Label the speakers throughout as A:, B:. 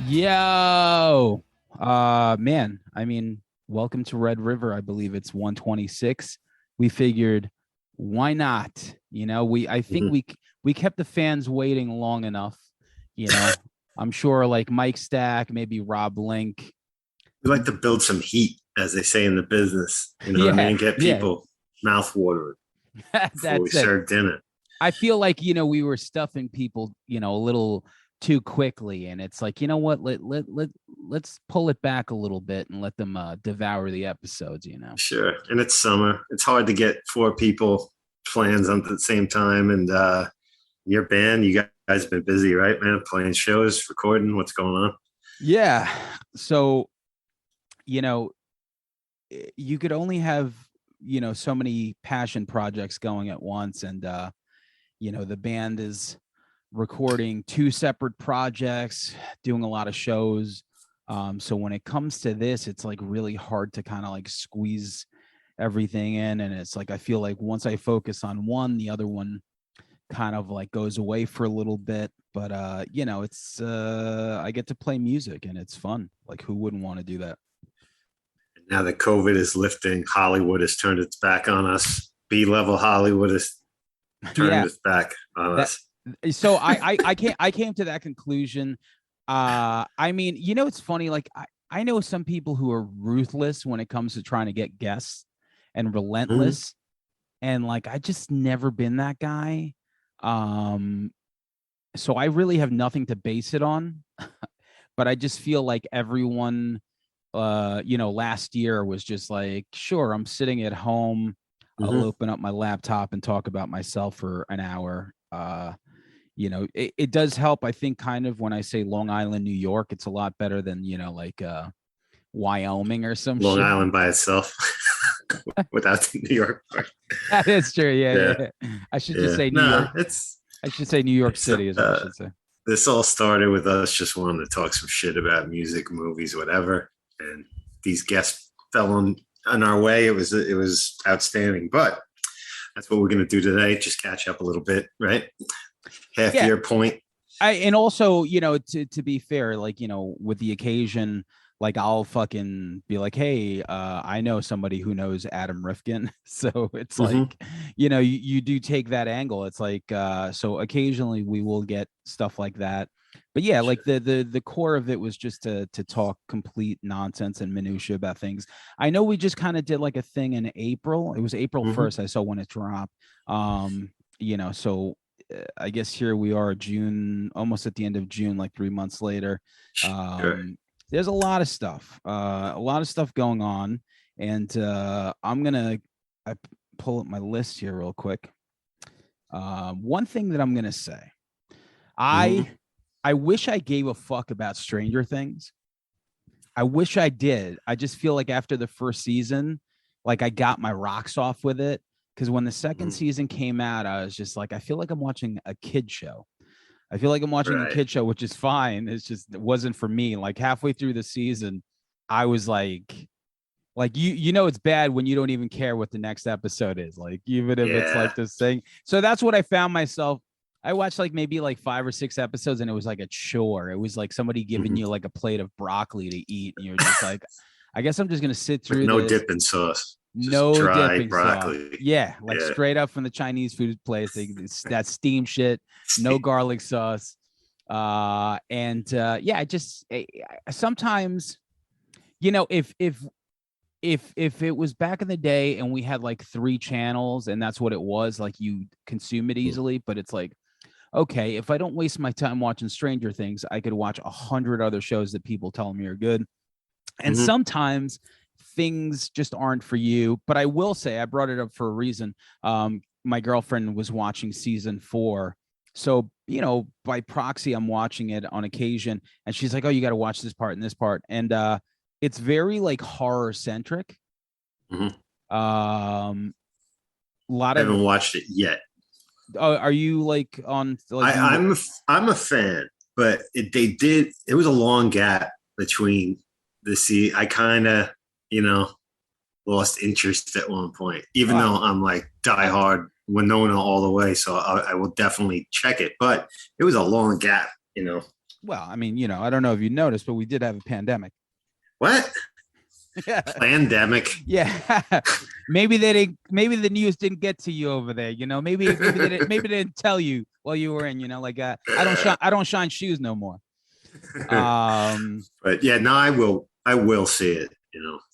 A: Yo, man, I mean, welcome to Red River. I believe it's 126. We figured, why not? I think
B: Mhm.
A: we kept the fans waiting long enough. You know, I'm sure like Mike Stack, maybe Rob Link.
B: We like to build some heat, as they say in the business. You know what I
A: Yeah,
B: mean? Get
A: yeah,
B: people mouth watering before we
A: that's it.
B: serve dinner.
A: I feel like, we were stuffing people, a little too quickly. And it's like, you know what? Let's pull it back a little bit and let them devour the episodes.
B: Sure. And it's summer. It's hard to get four people plans on at the same time. And your band, you guys have been busy, right, man? Playing shows, recording. What's going on?
A: Yeah. So, you know, you could only have, so many passion projects going at once. And, the band is recording two separate projects, doing a lot of shows. So when it comes to this, it's like really hard to kind of like squeeze everything in. And it's like, I feel like once I focus on one, the other one kind of like goes away for a little bit. But, it's, I get to play music and it's fun. Like, who wouldn't want to do that?
B: Now that COVID is lifting, Hollywood has turned its back on us. B-level Hollywood has turned
A: Yeah.
B: its back on
A: That,
B: us.
A: so I came to that conclusion. I mean, it's funny, like I know some people who are ruthless when it comes to trying to get guests and
B: Mhm.
A: relentless, and like I just never been that guy. um so I really have nothing to base it on. But I just feel like everyone, last year was just like, sure, I'm sitting at home, I'll
B: Mhm.
A: open up my laptop and talk about myself for an hour. It does help, I think, kind of when I say Long Island, New York, it's a lot better than, like Wyoming or some
B: Long
A: shit.
B: Island by itself without the New York part.
A: That is true. Yeah,
B: Yeah.
A: yeah. I should just
B: Yeah.
A: say New
B: No,
A: York.
B: it's
A: I should say New York
B: it's
A: City is what I should say.
B: this all started with us just wanting to talk some shit about music, movies, whatever. And these guests fell on our way. It was outstanding. But that's what we're gonna do today. Just catch up a little bit, right? Half
A: Yeah.
B: year point.
A: And also, to be fair, like, with the occasion, like I'll fucking be like, hey, I know somebody who knows Adam Rifkin. So it's
B: Mm-hmm.
A: like, you do take that angle. It's like, so occasionally we will get stuff like that. But yeah, like
B: Sure.
A: the core of it was just to talk complete nonsense and minutia about things. I know we just kind of did like a thing in April. It was April
B: Mm-hmm.
A: 1st. I saw when it dropped. So I guess here we are, June, almost at the end of June, like 3 months later.
B: Sure.
A: Um, there's a lot of stuff going on, and I pull up my list here real quick. One thing that I'm gonna say, I
B: Mm-hmm.
A: I wish I gave a fuck about Stranger Things. I wish I did. I just feel like after the first season, like I got my rocks off with it. Because when the second
B: Mm-hmm.
A: season came out, I was just like, I feel like I'm watching a kid show. I feel like I'm watching a
B: Right.
A: kid show, which is fine. It's just it wasn't for me. Like halfway through the season, I was like it's bad when you don't even care what the next episode is. Like even if it's
B: Yeah.
A: like this thing. So that's what I found myself. I watched like maybe like 5 or 6 episodes, and it was like a chore. It was like somebody giving
B: Mm-hmm.
A: you like a plate of broccoli to eat, and you're just like, I guess I'm just gonna sit
B: With
A: through
B: no
A: this.
B: dipping sauce, just
A: No
B: dry
A: dipping sauce.
B: broccoli.
A: Yeah, like
B: Yeah.
A: straight up from the Chinese food place. That steam shit, no garlic sauce. And yeah, sometimes, if it was back in the day and we had like three channels and that's what it was, like you consume it easily. But it's like, okay, if I don't waste my time watching Stranger Things, I could watch 100 other shows that people tell me are good. And
B: Mm-hmm.
A: sometimes things just aren't for you. But I will say, I brought it up for a reason. My girlfriend was watching season 4. So, by proxy, I'm watching it on occasion. And she's like, oh, you got to watch this part and this part. And it's very like horror centric.
B: Mm-hmm.
A: A lot
B: I
A: of,
B: haven't watched it yet.
A: are you like on, like,
B: I,
A: do you,
B: I'm a, I'm a fan, but it was a long gap between the sea. I kind of you know lost interest at one point, even
A: uh,
B: though I'm like diehard Winona all the way. So I will definitely check it, but it was a long gap.
A: Well, I mean, I don't know if you noticed, but we did have a pandemic.
B: What?
A: Yeah.
B: Pandemic.
A: Yeah. Maybe they didn't, maybe the news didn't get to you over there. Maybe they didn't tell you while you were in, like I don't shine shoes no more.
B: But yeah, no, I will see it.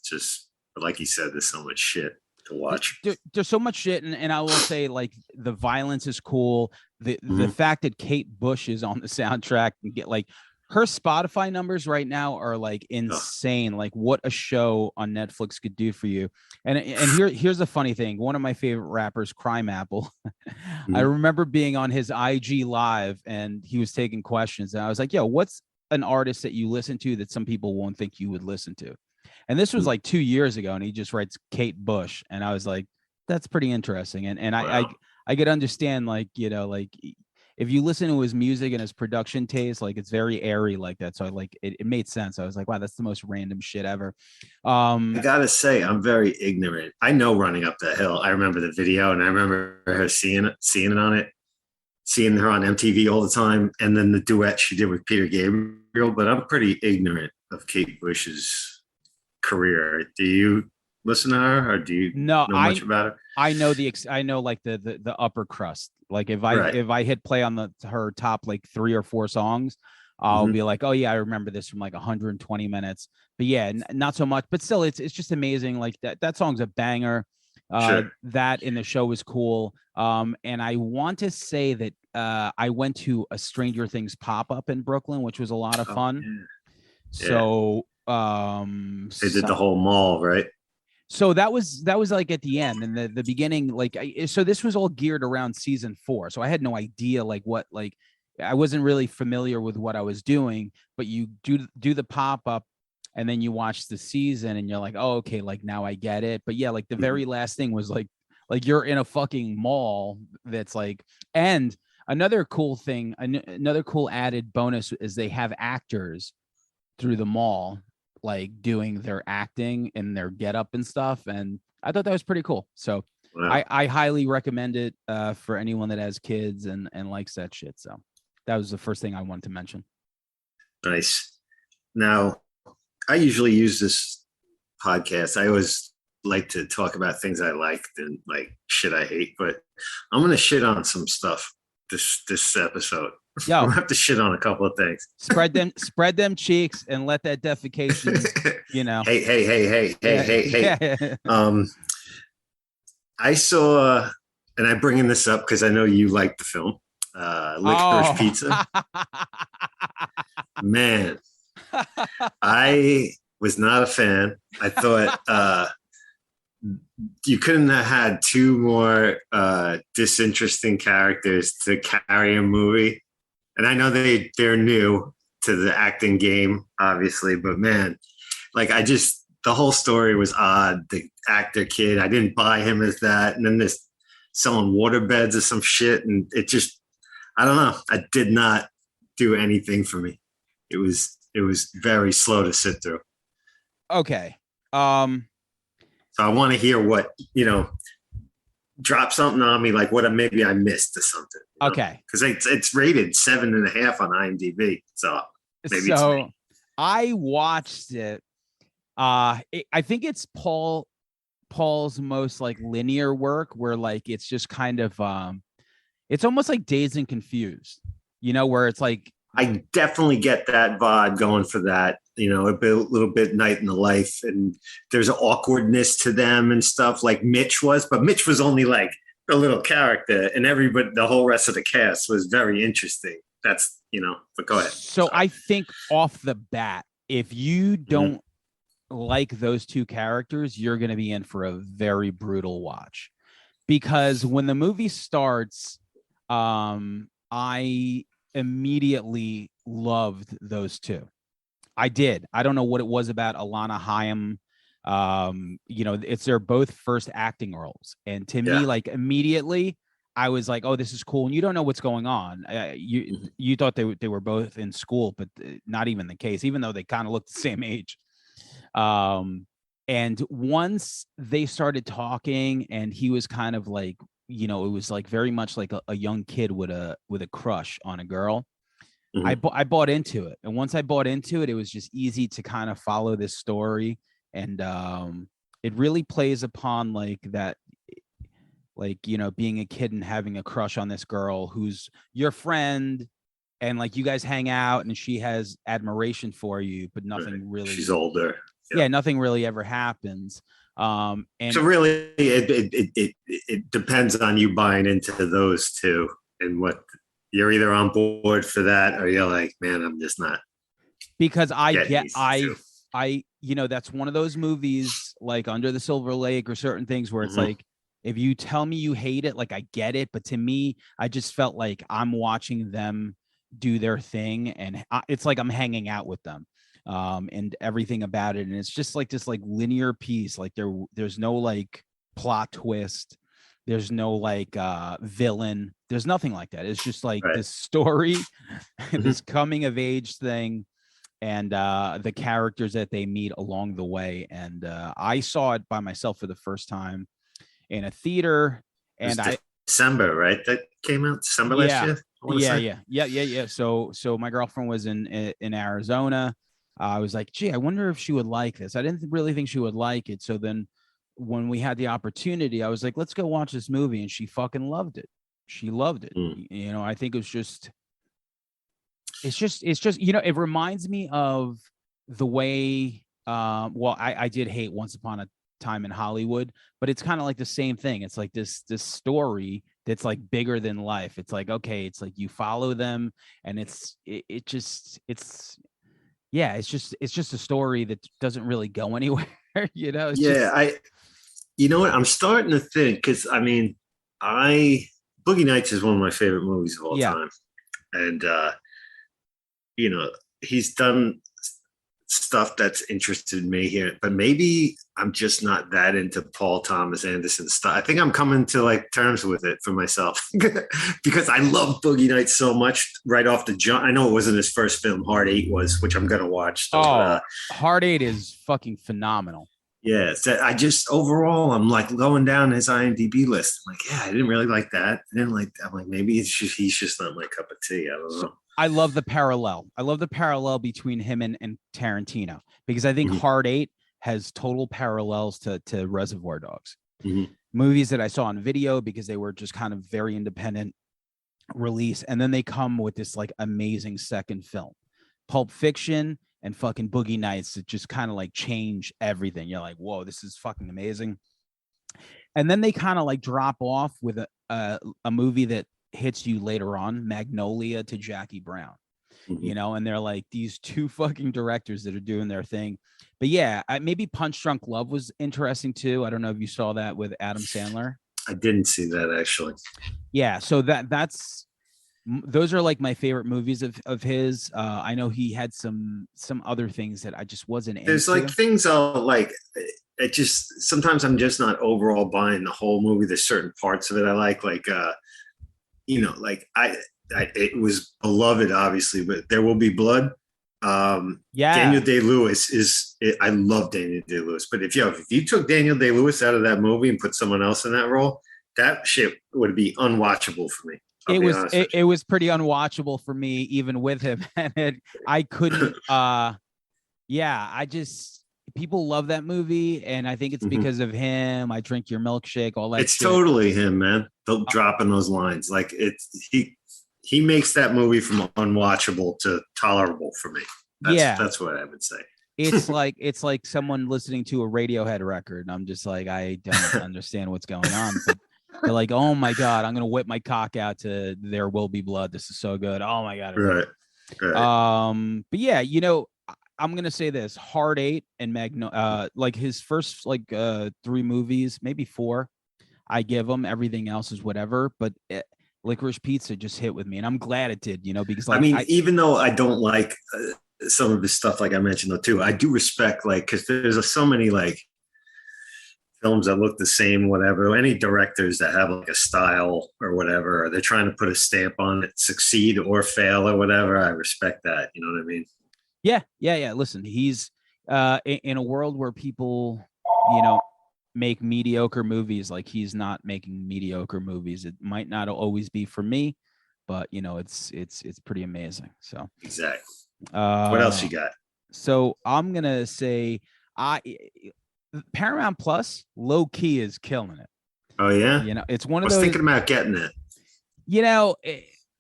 B: Just but like you said, there's so much shit to watch.
A: There's so much shit, and I will say, like, the violence is cool. The fact that Kate Bush is on the soundtrack and get like her Spotify numbers right now are like insane. Like what a show on Netflix could do for you. And here's the funny thing. One of my favorite rappers, Crime Apple, I remember being on his IG live and he was taking questions. And I was like, yo, what's an artist that you listen to that some people won't think you would listen to? And this was like 2 years ago. And he just writes Kate Bush. And I was like, that's pretty interesting. And
B: Wow.
A: I could understand, like, like if you listen to his music and his production taste, like it's very airy like that. So it made sense. I was like, wow, that's the most random shit ever.
B: I gotta say, I'm very ignorant. I know Running Up the Hill. I remember the video, and I remember her seeing it on it, seeing her on MTV all the time, and then the duet she did with Peter Gabriel. But I'm pretty ignorant of Kate Bush's career. Do you listen to her, or do you
A: No,
B: know much about her?
A: I know like the upper crust. Like if
B: Right.
A: I hit play on her top like 3 or 4 songs, I'll
B: Mhm.
A: be like, oh yeah, I remember this from like 120 minutes. But yeah, not so much. But still, it's just amazing. Like that song's a banger.
B: Sure.
A: That in the show was cool. And I want to say that I went to a Stranger Things pop up in Brooklyn, which was a lot of
B: Oh,
A: fun.
B: yeah. Yeah.
A: So
B: They did the whole mall, right?
A: so that was like at the end, and the beginning, like so this was all geared around season 4, so I had no idea like what, like I wasn't really familiar with what I was doing. But you do the pop-up and then you watch the season and you're like, oh, okay, like now I get it. But yeah, like the
B: Mhm.
A: very last thing was like you're in a fucking mall that's like. And another cool thing, another cool added bonus is they have actors through the mall, like doing their acting and their get up and stuff. And I thought that was pretty cool. So
B: Wow.
A: I highly recommend it for anyone that has kids and likes that shit. So that was the first thing I wanted to mention.
B: Nice. Now, I usually use this podcast. I always like to talk about things I liked and like shit I hate, but I'm gonna shit on some stuff this episode. I'm
A: Yo,
B: gonna have to shit on a couple of things.
A: spread them cheeks and let that defecation,
B: Hey, hey, hey, hey, hey,
A: yeah,
B: hey, hey.
A: yeah.
B: Um, I saw, and I'm bringing this up because I know you like the film, Licorice
A: Oh.
B: Pizza. Man, I was not a fan. I thought you couldn't have had two more disinteresting characters to carry a movie. And I know they're new to the acting game, obviously, but man, like the whole story was odd. The actor kid, I didn't buy him as that. And then this selling waterbeds or some shit. And it just, I don't know. I did not do anything for me. It was very slow to sit through.
A: Okay.
B: So I want to hear what, drop something on me, like what maybe I missed or something.
A: Okay.
B: Because it's rated 7.5 on IMDb. So maybe it's
A: So
B: me.
A: I watched it. I think it's Paul's most like linear work, where like it's just kind of it's almost like Dazed and Confused, where it's like.
B: I definitely get that vibe going for that, little bit Night in the Life, and there's an awkwardness to them and stuff like Mitch was, but Mitch was only like a little character, and everybody, the whole rest of the cast was very interesting. That's, but go ahead.
A: So I think off the bat, if you don't like those two characters, you're going to be in for a very brutal watch, because when the movie starts, I immediately loved those two. I did. I don't know what it was about Alana Hayim. It's their both first acting roles. And to me,
B: Yeah.
A: like immediately, I was like, oh, this is cool. And you don't know what's going on. You thought they were both in school, but not even the case, even though they kind of looked the same age. And once they started talking and he was kind of like, it was like very much like a young kid with a crush on a girl. I bought into it, and once I bought into it, it was just easy to kind of follow this story, and it really plays upon like that, like being a kid and having a crush on this girl who's your friend, and like you guys hang out, and she has admiration for you, but nothing really.
B: She's older.
A: Yeah, nothing really ever happens. And
B: so really, it depends on you buying into those two, and what you're either on board for that, or you're like, man, I'm just not.
A: Because that's one of those movies like Under the Silver Lake or certain things where it's like, if you tell me you hate it, like I get it, but to me, I just felt like I'm watching them do their thing, and it's like I'm hanging out with them, and everything about it, and it's just like this like linear piece. Like there's no like plot twist, there's no like villain, there's nothing like that. It's just like this story, this coming of age thing, and the characters that they meet along the way. And I saw it by myself for the first time in a theater, and
B: December, right? That came out December last year.
A: Yeah. So my girlfriend was in Arizona. I was like, gee, I wonder if she would like this. I didn't really think she would like it. So then when we had the opportunity, I was like, let's go watch this movie, and she fucking loved it. She loved it. I think it's just it reminds me of the way I did hate Once Upon a Time in Hollywood, but it's kind of like the same thing. It's like this story that's like bigger than life. It's like, okay, it's like you follow them, and it's just a story that doesn't really go anywhere.
B: You know what, I'm starting to think, because I mean, Boogie Nights is one of my favorite movies of all time, and he's done stuff that's interested me here, but maybe I'm just not that into Paul Thomas Anderson stuff. I think I'm coming to like terms with it for myself because I love Boogie Nights so much right off the jump. I know it wasn't his first film, Hard Eight was, which I'm gonna watch. So,
A: Hard Eight is fucking phenomenal.
B: Yeah, so I just overall, I'm like going down his IMDb list. I'm like, yeah, I didn't really like that. I'm like, maybe he's just not my cup of tea. I don't know.
A: I love the parallel. I love the parallel between him and Tarantino, because I think Hard Eight has total parallels to Reservoir Dogs. Movies that I saw on video because they were just kind of very independent release, and then they come with this like amazing second film, Pulp Fiction and fucking Boogie Nights, that just kind of like change everything. You're like, whoa, this is fucking amazing. And then they kind of like drop off with a movie that hits you later on, Magnolia to Jackie Brown, and they're like these two fucking directors that are doing their thing. But yeah, maybe Punch Drunk Love was interesting too. I don't know if you saw that with Adam Sandler.
B: I didn't see that actually.
A: Yeah, so those are like my favorite movies of his. I know he had some other things that I just wasn't into.
B: There's like things I'll like. It just sometimes I'm just not overall buying the whole movie. There's certain parts of it I like it was beloved, obviously, but There Will Be Blood. Daniel Day-Lewis I love Daniel Day-Lewis, but if you took Daniel Day-Lewis out of that movie and put someone else in that role, that shit would be unwatchable for me.
A: It was pretty unwatchable for me, even with him. And I couldn't. People love that movie, and I think it's because of him. I Drink Your Milkshake, all that.
B: It's totally him, man. Dropping those lines, like he makes that movie from unwatchable to tolerable for me. That's what I would say.
A: It's like someone listening to a Radiohead record, and I'm just like, I don't understand what's going on. But they're like, oh my god, I'm gonna whip my cock out to There Will Be Blood. This is so good. Oh my god.
B: Right.
A: But yeah, I'm gonna say this: Hard Eight and like his first like 3 movies, maybe 4, I give him. Everything else is whatever. But Licorice Pizza just hit with me, and I'm glad it did. Because like,
B: even though I don't like some of his stuff, like I mentioned though too, I do respect because there's so many like films that look the same, whatever. Any directors that have like a style or whatever, or they're trying to put a stamp on it, succeed or fail or whatever. I respect that. You know what I mean?
A: Yeah. Listen, he's in a world where people, make mediocre movies. Like, he's not making mediocre movies. It might not always be for me, but it's pretty amazing. So
B: Exactly. What else you got?
A: So I'm gonna say I Paramount Plus low key is killing it.
B: Oh yeah,
A: It's one
B: I
A: of
B: was
A: those.
B: thinking about getting it.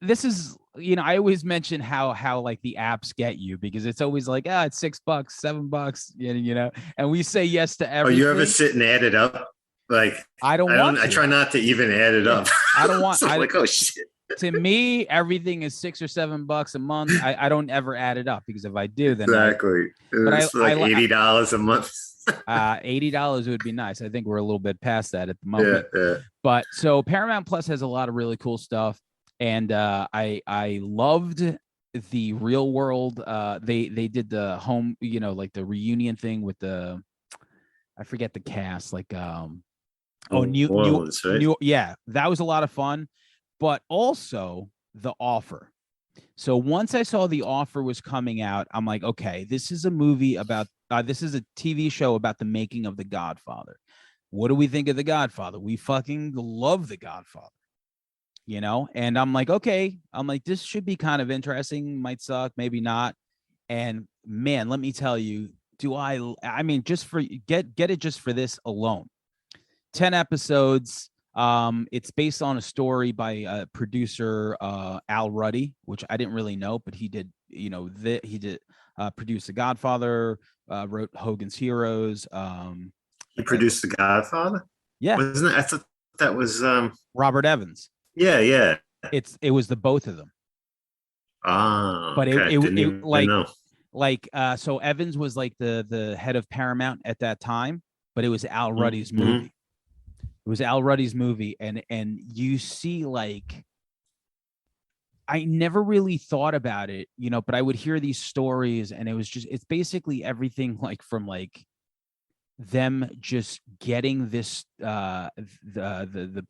A: This is I always mention how like the apps get you, because it's always like, it's $6, $7, and we say yes to
B: Oh, you ever
A: everything.
B: sit and add it up? Like
A: I don't want
B: I
A: to.
B: try not to even add it
A: Yeah,
B: up.
A: I don't want.
B: So I'm like, oh shit.
A: To me, everything is $6 or $7 a month. I don't ever add it up, because if I do, then
B: Exactly.
A: but
B: It's like $80 a month.
A: $80 would be nice. I think we're a little bit past that at the
B: Yeah,
A: moment.
B: yeah.
A: But so Paramount Plus has a lot of really cool stuff, and I loved the Real World. They did the home, like the reunion thing with I forget the cast, like
B: New Orleans, right?
A: yeah, that was a lot of fun, but also The Offer. So once I saw The Offer was coming out, I'm like, okay, this is a movie about this is a TV show about the making of The Godfather. What do we think of The Godfather? We fucking love The Godfather, and I'm like, okay, this should be kind of interesting. Might suck, maybe not. And man, let me tell you, I mean, just for get it just for this alone. 10 episodes. It's based on a story by producer Al Ruddy, which I didn't really know, but he did, he did produce The Godfather, wrote Hogan's Heroes.
B: He produced The Godfather?
A: Yeah.
B: Wasn't it? I thought that was
A: Robert Evans.
B: Yeah, yeah.
A: It was the both of them.
B: But
A: okay.
B: Didn't even know.
A: So Evans was like the head of Paramount at that time, but it was Al Ruddy's movie. It was Al Ruddy's movie, and you see, like, I never really thought about it, but I would hear these stories, and it's basically everything, like, from like them just getting this the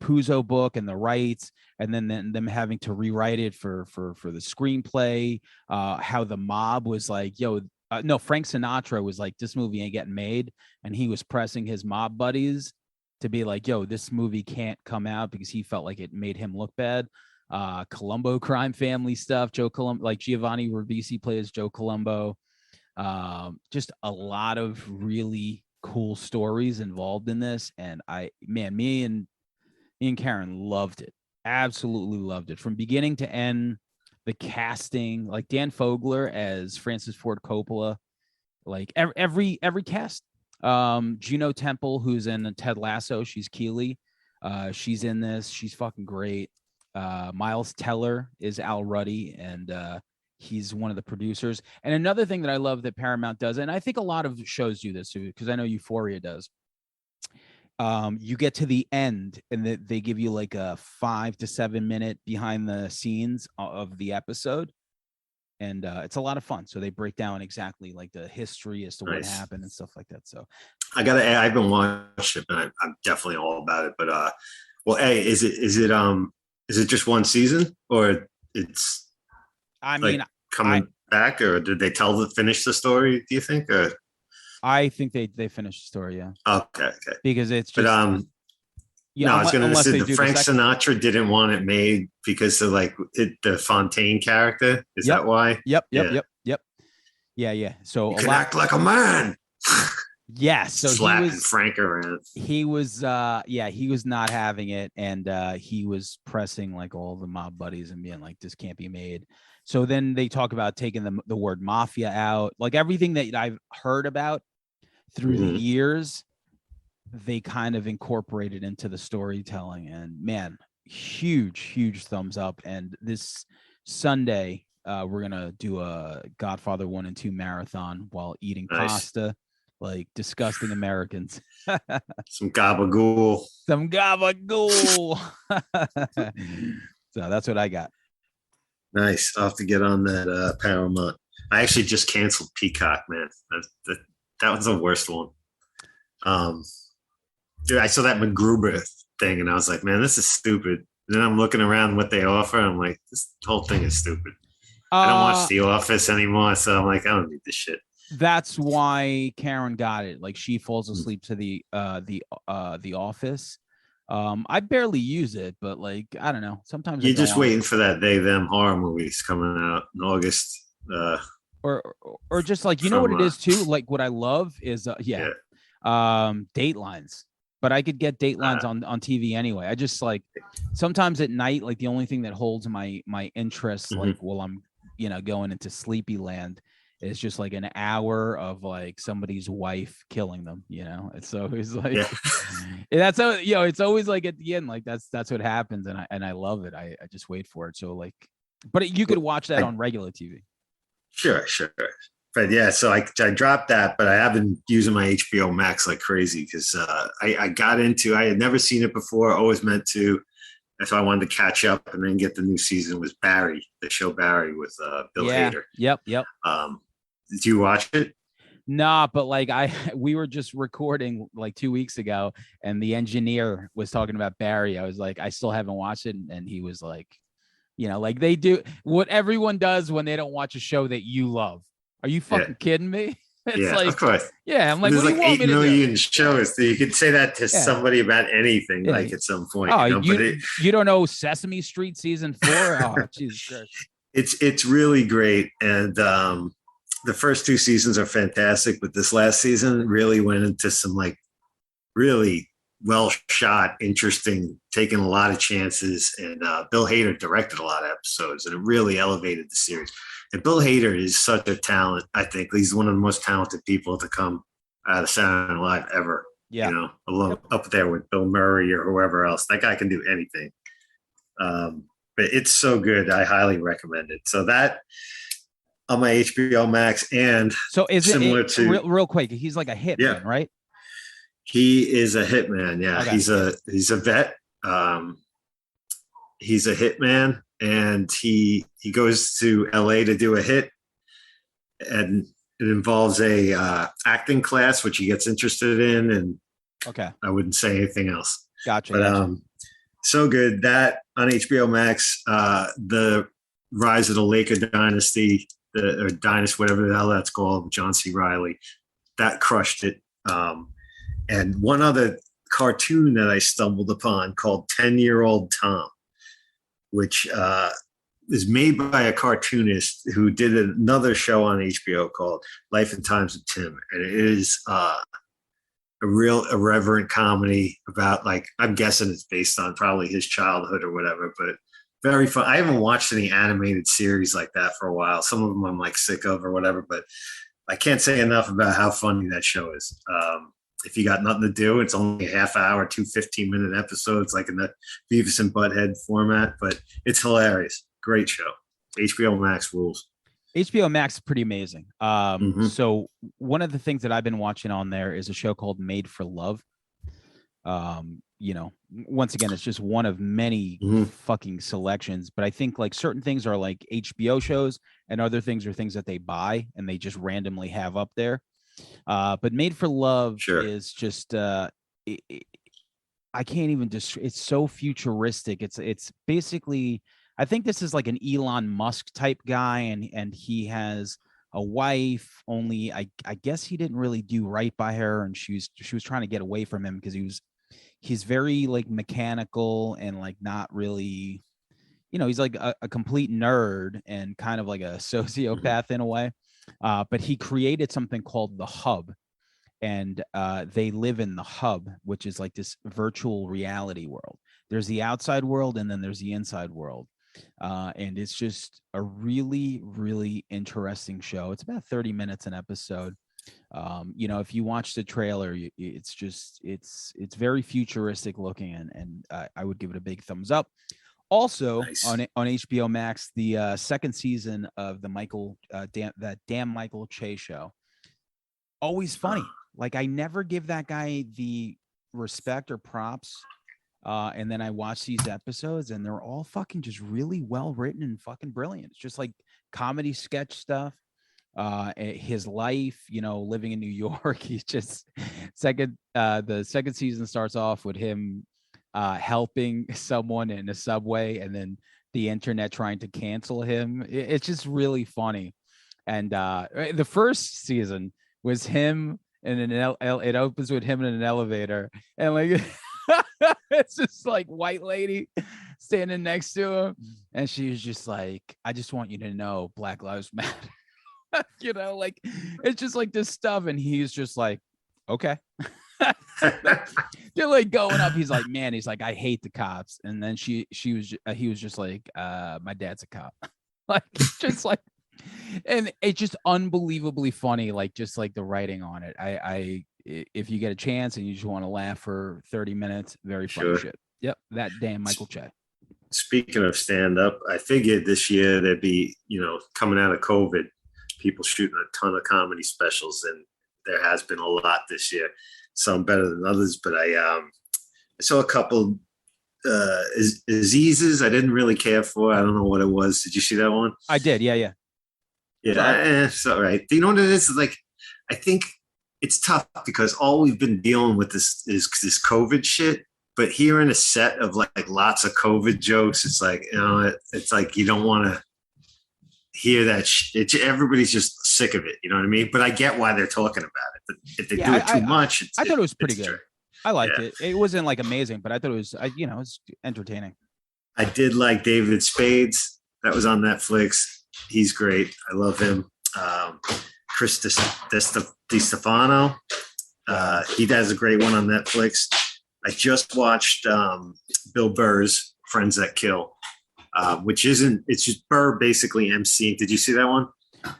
A: Puzo book and the rights, and then them having to rewrite it for the screenplay, how the mob was like, yo, no, Frank Sinatra was like, this movie ain't getting made, and he was pressing his mob buddies to be like, yo, this movie can't come out, because he felt like it made him look bad. Columbo crime family stuff, Joe Columbo, like Giovanni Ribisi plays Joe Columbo. Just a lot of really cool stories involved in this, and me and Karen loved it, absolutely loved it from beginning to end. The casting, like Dan Fogler as Francis Ford Coppola, like every cast. Juno Temple, who's in Ted Lasso, she's Keeley. She's in this. She's fucking great. Miles Teller is Al Ruddy, and he's one of the producers. And another thing that I love that Paramount does, and I think a lot of shows do this too, because I know Euphoria does. You get to the end, and they give you like a 5 to 7 minute behind the scenes of the episode. And it's a lot of fun. So they break down exactly like the history as to what happened and stuff like that. So
B: I've been watching it, and I'm definitely all about it. But well, hey, is it just one season, or it's coming back, or did they finish the story, do you think? Or
A: I think they finished the story, yeah.
B: Okay.
A: Because it's just
B: no, I was going to say the Frank Sinatra didn't want it made because of like the Fontaine character. Is that why?
A: Yep. Yeah. So
B: you can act like a man.
A: Yes. So
B: slapping Frank around.
A: He was he was not having it, and he was pressing like all the mob buddies and being like, this can't be made. So then they talk about taking the word mafia out, like everything that I've heard about through the years. They kind of incorporated into the storytelling, and man, huge thumbs up. And this Sunday, we're gonna do a Godfather 1 and 2 marathon while eating pasta, like disgusting Americans.
B: Some gabagool.
A: So that's what I got.
B: Nice. I'll have to get on that Paramount. I actually just canceled Peacock, man. That was the worst one. Dude, I saw that MacGruber thing, and I was like, man, this is stupid. And then I'm looking around what they offer, and I'm like, this whole thing is stupid. I don't watch The Office anymore, so I'm like, I don't need this shit.
A: That's why Karen got it. Like, she falls asleep to the Office. I barely use it, but like I don't know. Sometimes I
B: You're
A: go
B: just
A: on,
B: waiting for that they them horror movies coming out in August.
A: or just like you know what
B: From
A: it is too. Like what I love is
B: yeah,
A: Datelines, but I could get Datelines
B: uh,
A: on TV anyway. I just like sometimes at night, like the only thing that holds my interest, like
B: mhm.
A: while I'm going into sleepy land, is just like an hour of like somebody's wife killing them. It's always
B: Yeah.
A: like that's how it's always like at the end, like that's what happens, and I love it. I just wait for it. So like, but you could watch that
B: I,
A: on regular TV.
B: sure. But yeah, so I dropped that, but I have been using my HBO Max like crazy because I got into. I had never seen it before. Always meant to. If I wanted to catch up and then get the new season, was Barry, the show Barry with Bill
A: Yeah.
B: Hader.
A: Yep.
B: Um, did you watch it?
A: Nah, but like we were just recording like 2 weeks ago, and the engineer was talking about Barry. I was like, I still haven't watched it, and he was like, like they do what everyone does when they don't watch a show that you love. Are you
B: Yeah,
A: fucking kidding me? It's
B: yeah, of
A: like,
B: course.
A: yeah, I'm like,
B: There's
A: what do you
B: like
A: want
B: eight
A: me to do?
B: million shows. So you could say that to
A: Yeah,
B: somebody about anything,
A: yeah.
B: like at some point,
A: Oh,
B: But it,
A: you don't know Sesame Street season 4? Oh, Jesus Christ.
B: it's really great, and the first two seasons are fantastic, but this last season really went into some like really well shot, interesting, taking a lot of chances. And Bill Hader directed a lot of episodes, and it really elevated the series. And Bill Hader is such a talent. I think he's one of the most talented people to come out of Saturday Night Live ever.
A: Yeah.
B: Alone
A: Yep.
B: up there with Bill Murray or whoever else. That guy can do anything. But it's so good. I highly recommend it. So that on my HBO Max, and
A: So is
B: similar to
A: real quick? He's like a
B: yeah,
A: hitman, right?
B: he is a hitman. Yeah,
A: Okay.
B: he's a vet. Um, he's a hitman, and he goes to LA to do a hit, and it involves a acting class which he gets interested in, and
A: Okay.
B: I wouldn't say anything else.
A: Gotcha.
B: But
A: Gotcha.
B: so good that on HBO Max, the Rise of the Laker Dynasty, or Dynasty, whatever the hell that's called, John C. Riley, that crushed it. And one other cartoon that I stumbled upon called 10-Year-Old Tom, which is made by a cartoonist who did another show on HBO called Life and Times of Tim. And it is a real irreverent comedy about, like, I'm guessing it's based on probably his childhood or whatever, but very fun. I haven't watched any animated series like that for a while. Some of them I'm like sick of or whatever, but I can't say enough about how funny that show is. If you got nothing to do, it's only a half hour, 2 15-minute episodes, like in the Beavis and Butthead format, but it's hilarious. Great show. HBO Max rules.
A: HBO Max is pretty amazing.
B: Mm-hmm.
A: So one of the things that I've been watching on there is a show called Made for Love. Once again, it's just one of many fucking selections, but I think like certain things are like HBO shows and other things are things that they buy and they just randomly have up there. But Made for Love is just I can't even just it's so futuristic. It's basically, I think this is like an Elon Musk type guy, and he has a wife, only I guess he didn't really do right by her, and she was trying to get away from him because he's very like mechanical and like not really, he's like a complete nerd and kind of like a sociopath in a way. But he created something called the Hub, and they live in the Hub, which is like this virtual reality world. There's the outside world, and then there's the inside world. And it's just a really, really interesting show. It's about 30 minutes an episode. If you watch the trailer, it's very futuristic looking, and I would give it a big thumbs up. Also,
B: Nice.
A: on HBO Max, the second season of the damn Michael Che show. Always funny. Like I never give that guy the respect or props. And then I watch these episodes, and they're all fucking just really well written and fucking brilliant. It's just like comedy sketch stuff. His life, living in New York. He's just the second season starts off with him helping someone in a subway, and then the internet trying to cancel him. It's just really funny. And the first season was him in it opens with him in an elevator, and like It's just like white lady standing next to him, and she was just like, I just want you to know Black Lives Matter. Like it's just like this stuff, and he's just like, okay. They're like going up. He's like, man, he's like, I hate the cops. And then he was just like, my dad's a cop. Like, just like, and it's just unbelievably funny. Like, just like the writing on it. If you get a chance and you just want to laugh for 30 minutes, very funny shit. Yep. That damn Michael Che.
B: Speaking of stand up, I figured this year there'd be, coming out of COVID, people shooting a ton of comedy specials, and there has been a lot this year. Some better than others, but I saw a couple Aziz's I didn't really care for. I don't know what it was. Did you see that one?
A: I did. Yeah.
B: It's all right. You know what it is? Like, I think it's tough because all we've been dealing with is this COVID shit. But hearing a set of like lots of COVID jokes, it's like, it's like you don't want to hear that. Everybody's just sick of it. You know what I mean? But I get why they're talking about it. But if they do it too much,
A: I thought it was pretty good.
B: True.
A: I liked it. It wasn't like amazing, but I thought it was, it's entertaining.
B: I did like David Spades. That was on Netflix. He's great. I love him. Chris DiStefano. He does a great one on Netflix. I just watched Bill Burr's Friends That Kill, which it's just Burr basically emceeing. Did you see that one?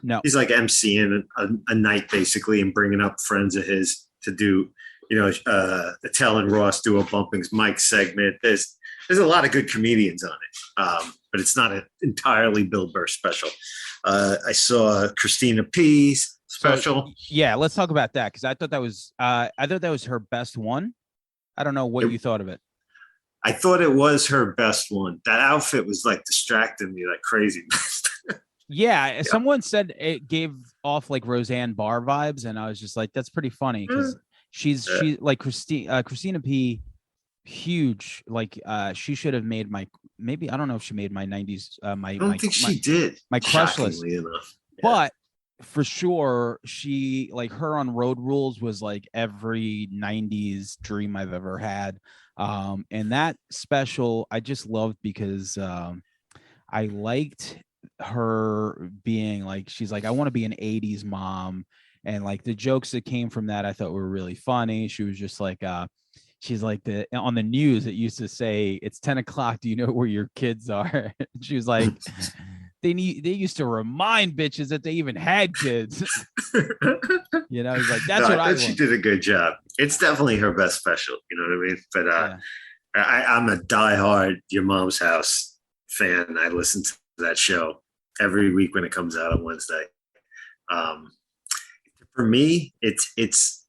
A: No.
B: He's like emceeing a night basically and bringing up friends of his to do, Attell and Ross do a bumpings Mike segment. There's a lot of good comedians on it, but it's not an entirely Bill Burr special. I saw Christina P's special.
A: Yeah, let's talk about that because I thought that was her best one. I don't know what you thought of it.
B: I thought it was her best one. That outfit was like distracting me like crazy.
A: Yeah, someone said it gave off like Roseanne Barr vibes, and I was just like, that's pretty funny because she's like Christina P. Huge. Like I don't know if she made my 90s. I don't think
B: she did.
A: My crush list,
B: enough. Yeah.
A: But for sure, she like her on Road Rules was like every 90s dream I've ever had. And that special I just loved because I liked her being like, she's like, I want to be an 80s mom. And like the jokes that came from that I thought were really funny. She was just like she's like on the news it used to say it's 10 o'clock, do you know where your kids are? She was like, they used to remind bitches that they even had kids. He's like, that's what I want.
B: She did a good job. It's definitely her best special, you know what I mean? But I'm a diehard Your Mom's House fan. I listen to that show every week when it comes out on Wednesday. For me, it's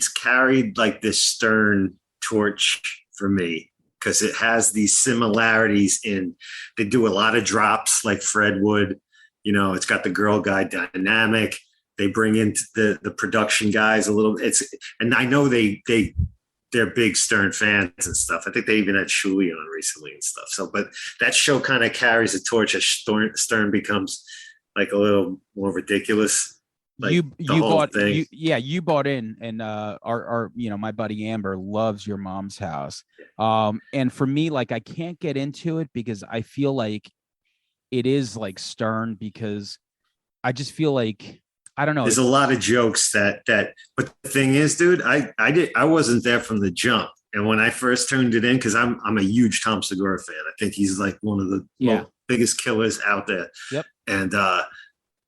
B: carried like this Stern torch for me because it has these similarities they do a lot of drops like Fred would, it's got the girl guy dynamic. They bring in the production guys a little. And I know they're big Stern fans and stuff. I think they even had Shuli on recently and stuff. So, but that show kind of carries a torch as Stern becomes like a little more ridiculous. Like you
A: bought in, and our my buddy Amber loves Your Mom's House. And for me, like I can't get into it because I feel like it is like Stern because I just feel like I don't know.
B: There's a lot of jokes that but the thing is, dude, I wasn't there from the jump. And when I first tuned it in, because I'm a huge Tom Segura fan. I think he's like one of the biggest killers out there.
A: Yep.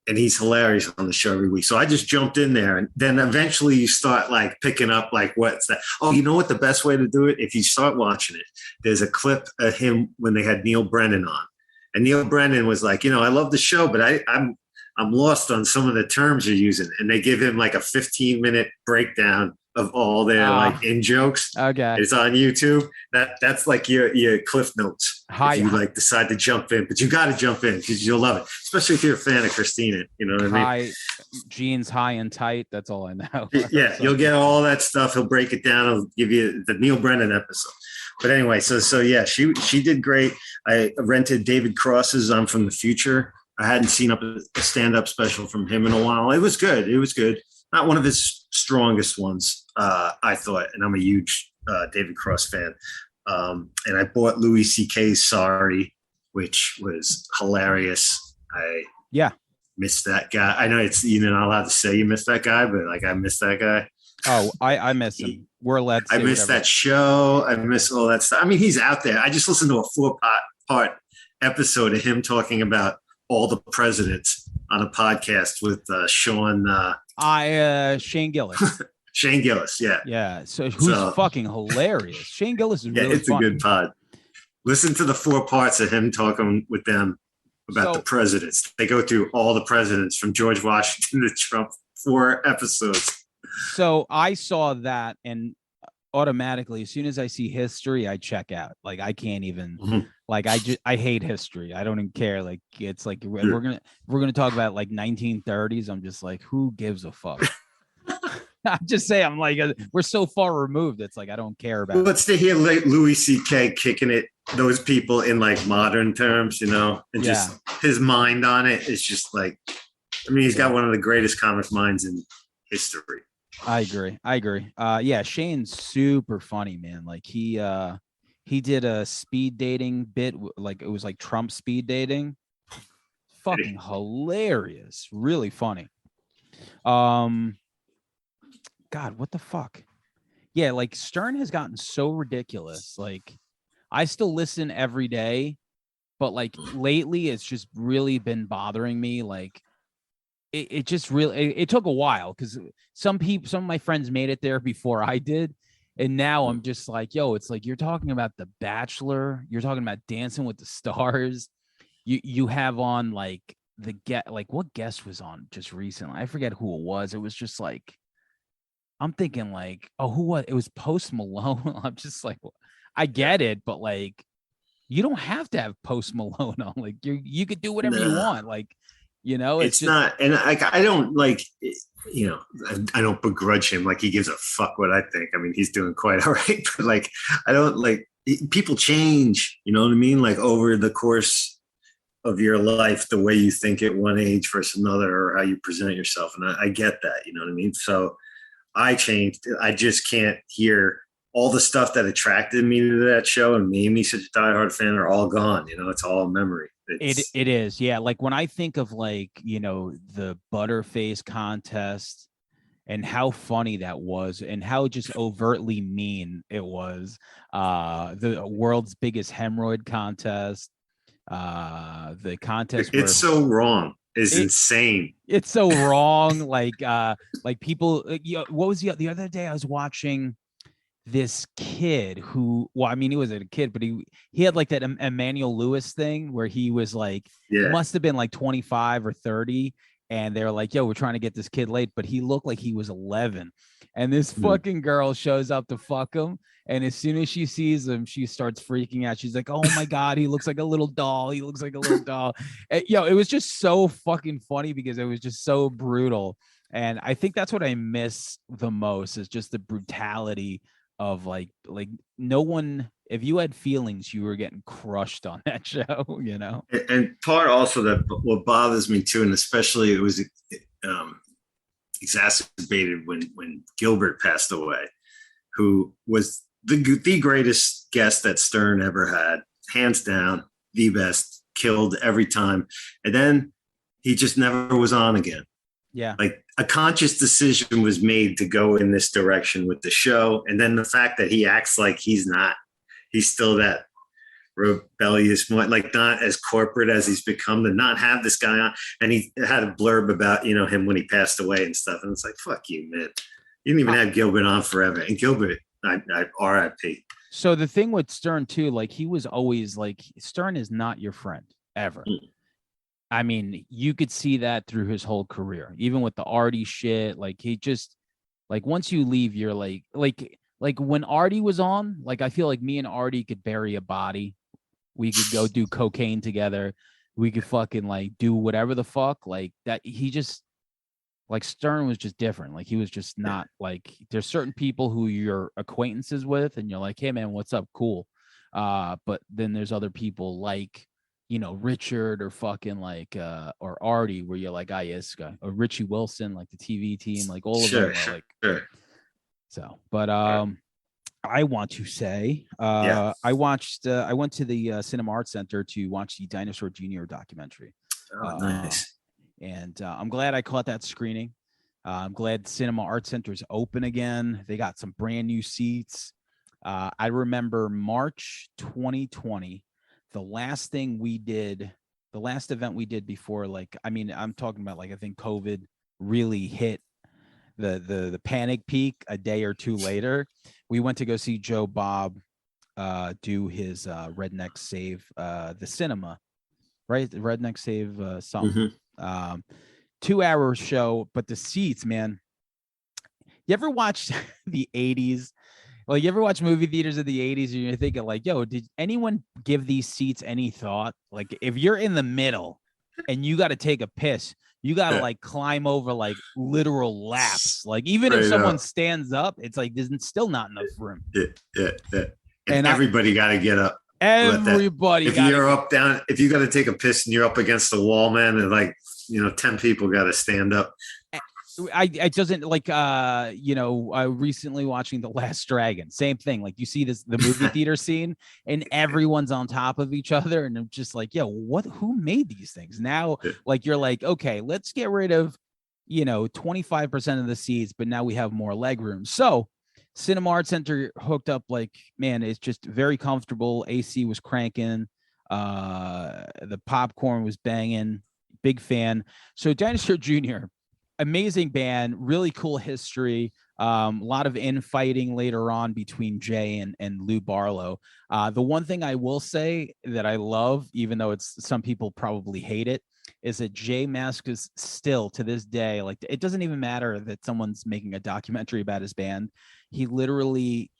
B: And he's hilarious on the show every week. So I just jumped in there, and then eventually you start like picking up like what's that? Oh, you know what the best way to do it? If you start watching it, there's a clip of him when they had Neil Brennan on, and Neil Brennan was like, I love the show, but I'm lost on some of the terms you're using, and they give him like a 15-minute breakdown of all their like in jokes.
A: Okay,
B: it's on YouTube. That's like your cliff notes. If you like decide to jump in, but you got to jump in because you'll love it, especially if you're a fan of Christina. You know what I mean?
A: Jeans high and tight. That's all I know.
B: Yeah, you'll get all that stuff. He'll break it down. He'll give you the Neil Brennan episode. But anyway, so yeah, she did great. I rented David Cross's "I'm from the Future." I hadn't seen a stand-up special from him in a while. It was good. Not one of his strongest ones, I thought. And I'm a huge David Cross fan. And I bought Louis C.K.'s Sorry, which was hilarious. I
A: Yeah.
B: miss that guy. I know you're not allowed to say you miss that guy, but like I miss that guy.
A: Oh, I miss him. We're allowed to
B: I
A: say
B: miss
A: whatever.
B: that show. I miss all that stuff. I mean, he's out there. I just listened to a 4-part episode of him talking about all the presidents on a podcast with
A: Shane Gillis.
B: Shane Gillis. Yeah.
A: Yeah. So who's fucking hilarious. Shane Gillis is really
B: it's
A: funny.
B: a good pod. Listen to the 4 parts of him talking with them about the presidents. They go through all the presidents from George Washington to Trump, 4 episodes.
A: So I saw that, and automatically, as soon as I see history, I check out. Like I can't even like I hate history. I don't even care. Like it's like we're gonna talk about like 1930s. I'm just like, who gives a fuck? I'm just saying, I'm like, we're so far removed. It's like I don't care about.
B: Let's to hear Louis C.K. kicking it, those people in like modern terms, and just his mind on it is just like, I mean, he's got one of the greatest comic minds in history.
A: I agree. Yeah, Shane's super funny, man. Like he did a speed dating bit, like it was like Trump speed dating. Fucking hilarious, really funny. God, what the fuck? Yeah, like Stern has gotten so ridiculous. Like I still listen every day, but like lately it's just really been bothering me. Like it just really it took a while because some of my friends made it there before I did, and now I'm just like, yo, it's like you're talking about The Bachelor, you're talking about Dancing with the Stars, you have on like what guest was on just recently, I forget who it was. It was just like, I'm thinking like, oh, who was it? Was Post Malone. I'm just like, well, I get it, but like you don't have to have Post Malone on. Like you could do whatever you want. Like, it's just
B: not, and I don't like, I don't begrudge him. Like he gives a fuck what I think. I mean, he's doing quite all right, but like, I don't like, people change, you know what I mean? Like over the course of your life, the way you think at one age versus another, or how you present yourself. And I get that, you know what I mean? So I changed. I just can't hear all the stuff that attracted me to that show and made me such a diehard fan are all gone. It's all memory.
A: It is. Yeah. Like when I think of like, the Butterface contest and how funny that was and how just overtly mean it was, the world's biggest hemorrhoid contest, the contest
B: it's so wrong. Is insane.
A: It's so wrong. Like people, what was the other day I was watching this kid who, well, I mean, he was a kid, but he had like that Emmanuel Lewis thing where he was like, must have been like 25 or 30. And they were like, yo, we're trying to get this kid late, but he looked like he was 11. And this fucking girl shows up to fuck him. And as soon as she sees him, she starts freaking out. She's like, oh my God, he looks like a little doll. He looks like a little doll. And, it was just so fucking funny because it was just so brutal. And I think that's what I miss the most is just the brutality of like no one, if you had feelings, you were getting crushed on that show,
B: And part also that what bothers me too, and especially it was exacerbated when Gilbert passed away, who was the greatest guest that Stern ever had, hands down, the best, killed every time. And then he just never was on again.
A: Yeah.
B: Like a conscious decision was made to go in this direction with the show. And then the fact that he acts like he's still that rebellious, like not as corporate as he's become, to not have this guy on. And he had a blurb about, him when he passed away and stuff. And it's like, fuck you, man. You didn't even have Gilbert on forever. And Gilbert, I RIP.
A: So the thing with Stern too, like he was always like, Stern is not your friend ever. I mean, you could see that through his whole career, even with the Artie shit. Like he just, like once you leave, you're like when Artie was on, like I feel like me and Artie could bury a body. We could go do cocaine together. We could fucking like do whatever the fuck like that. He just, like Stern was just different. Like he was just not like, there's certain people who you're acquaintances with and you're like, hey man, what's up? Cool. But then there's other people like, Richard or fucking like or Artie, where you're like, Iska or Richie Wilson, like the TV team, like all of them are like.
B: Sure.
A: So, but I want to say,
B: Yeah.
A: I went to the Cinema Arts Center to watch the Dinosaur Jr. documentary.
B: Oh,
A: Uh,
B: nice.
A: and I'm glad I caught that screening. I'm glad Cinema Arts Center is open again. They got some brand new seats. I remember March 2020, the last thing we did, the last event we did before, like, I mean, I'm talking about like, I think COVID really hit the panic peak a day or two later. We went to go see Joe Bob do his Redneck Save the Cinema, right? The Redneck Save something.
B: Hmm.
A: 2 hour show, but the seats, man. You ever watch the 80s? Like, you ever watch movie theaters of the 80s and you're thinking, like, yo, did anyone give these seats any thought? Like, if you're in the middle and you got to take a piss, you got to
B: Yeah.
A: like climb over like literal laps. Like, even if
B: Straight
A: someone
B: up.
A: stands up, it's like there's still not enough room.
B: Yeah, yeah, yeah. And
A: And
B: everybody got to get up. Let that.
A: everybody
B: If
A: got to
B: you're up, down, if you got to take a piss and you're up against the wall, man, and like 10 people got to stand up.
A: I doesn't like recently watching The Last Dragon, same thing. Like, you see the movie theater scene and everyone's on top of each other, and I'm just like, yo, who made these things? Now, like, you're like, okay, let's get rid of 25% of the seats, but now we have more leg room. So Cinema Arts Center hooked up, like, man, it's just very comfortable. AC was cranking, the popcorn was banging, big fan. So Dinosaur Jr., amazing band, really cool history. A lot of infighting later on between Jay and Lou Barlow. The one thing I will say that I love, even though some people probably hate it, is that Jay Mascis still to this day, like, it doesn't even matter that someone's making a documentary about his band. He literally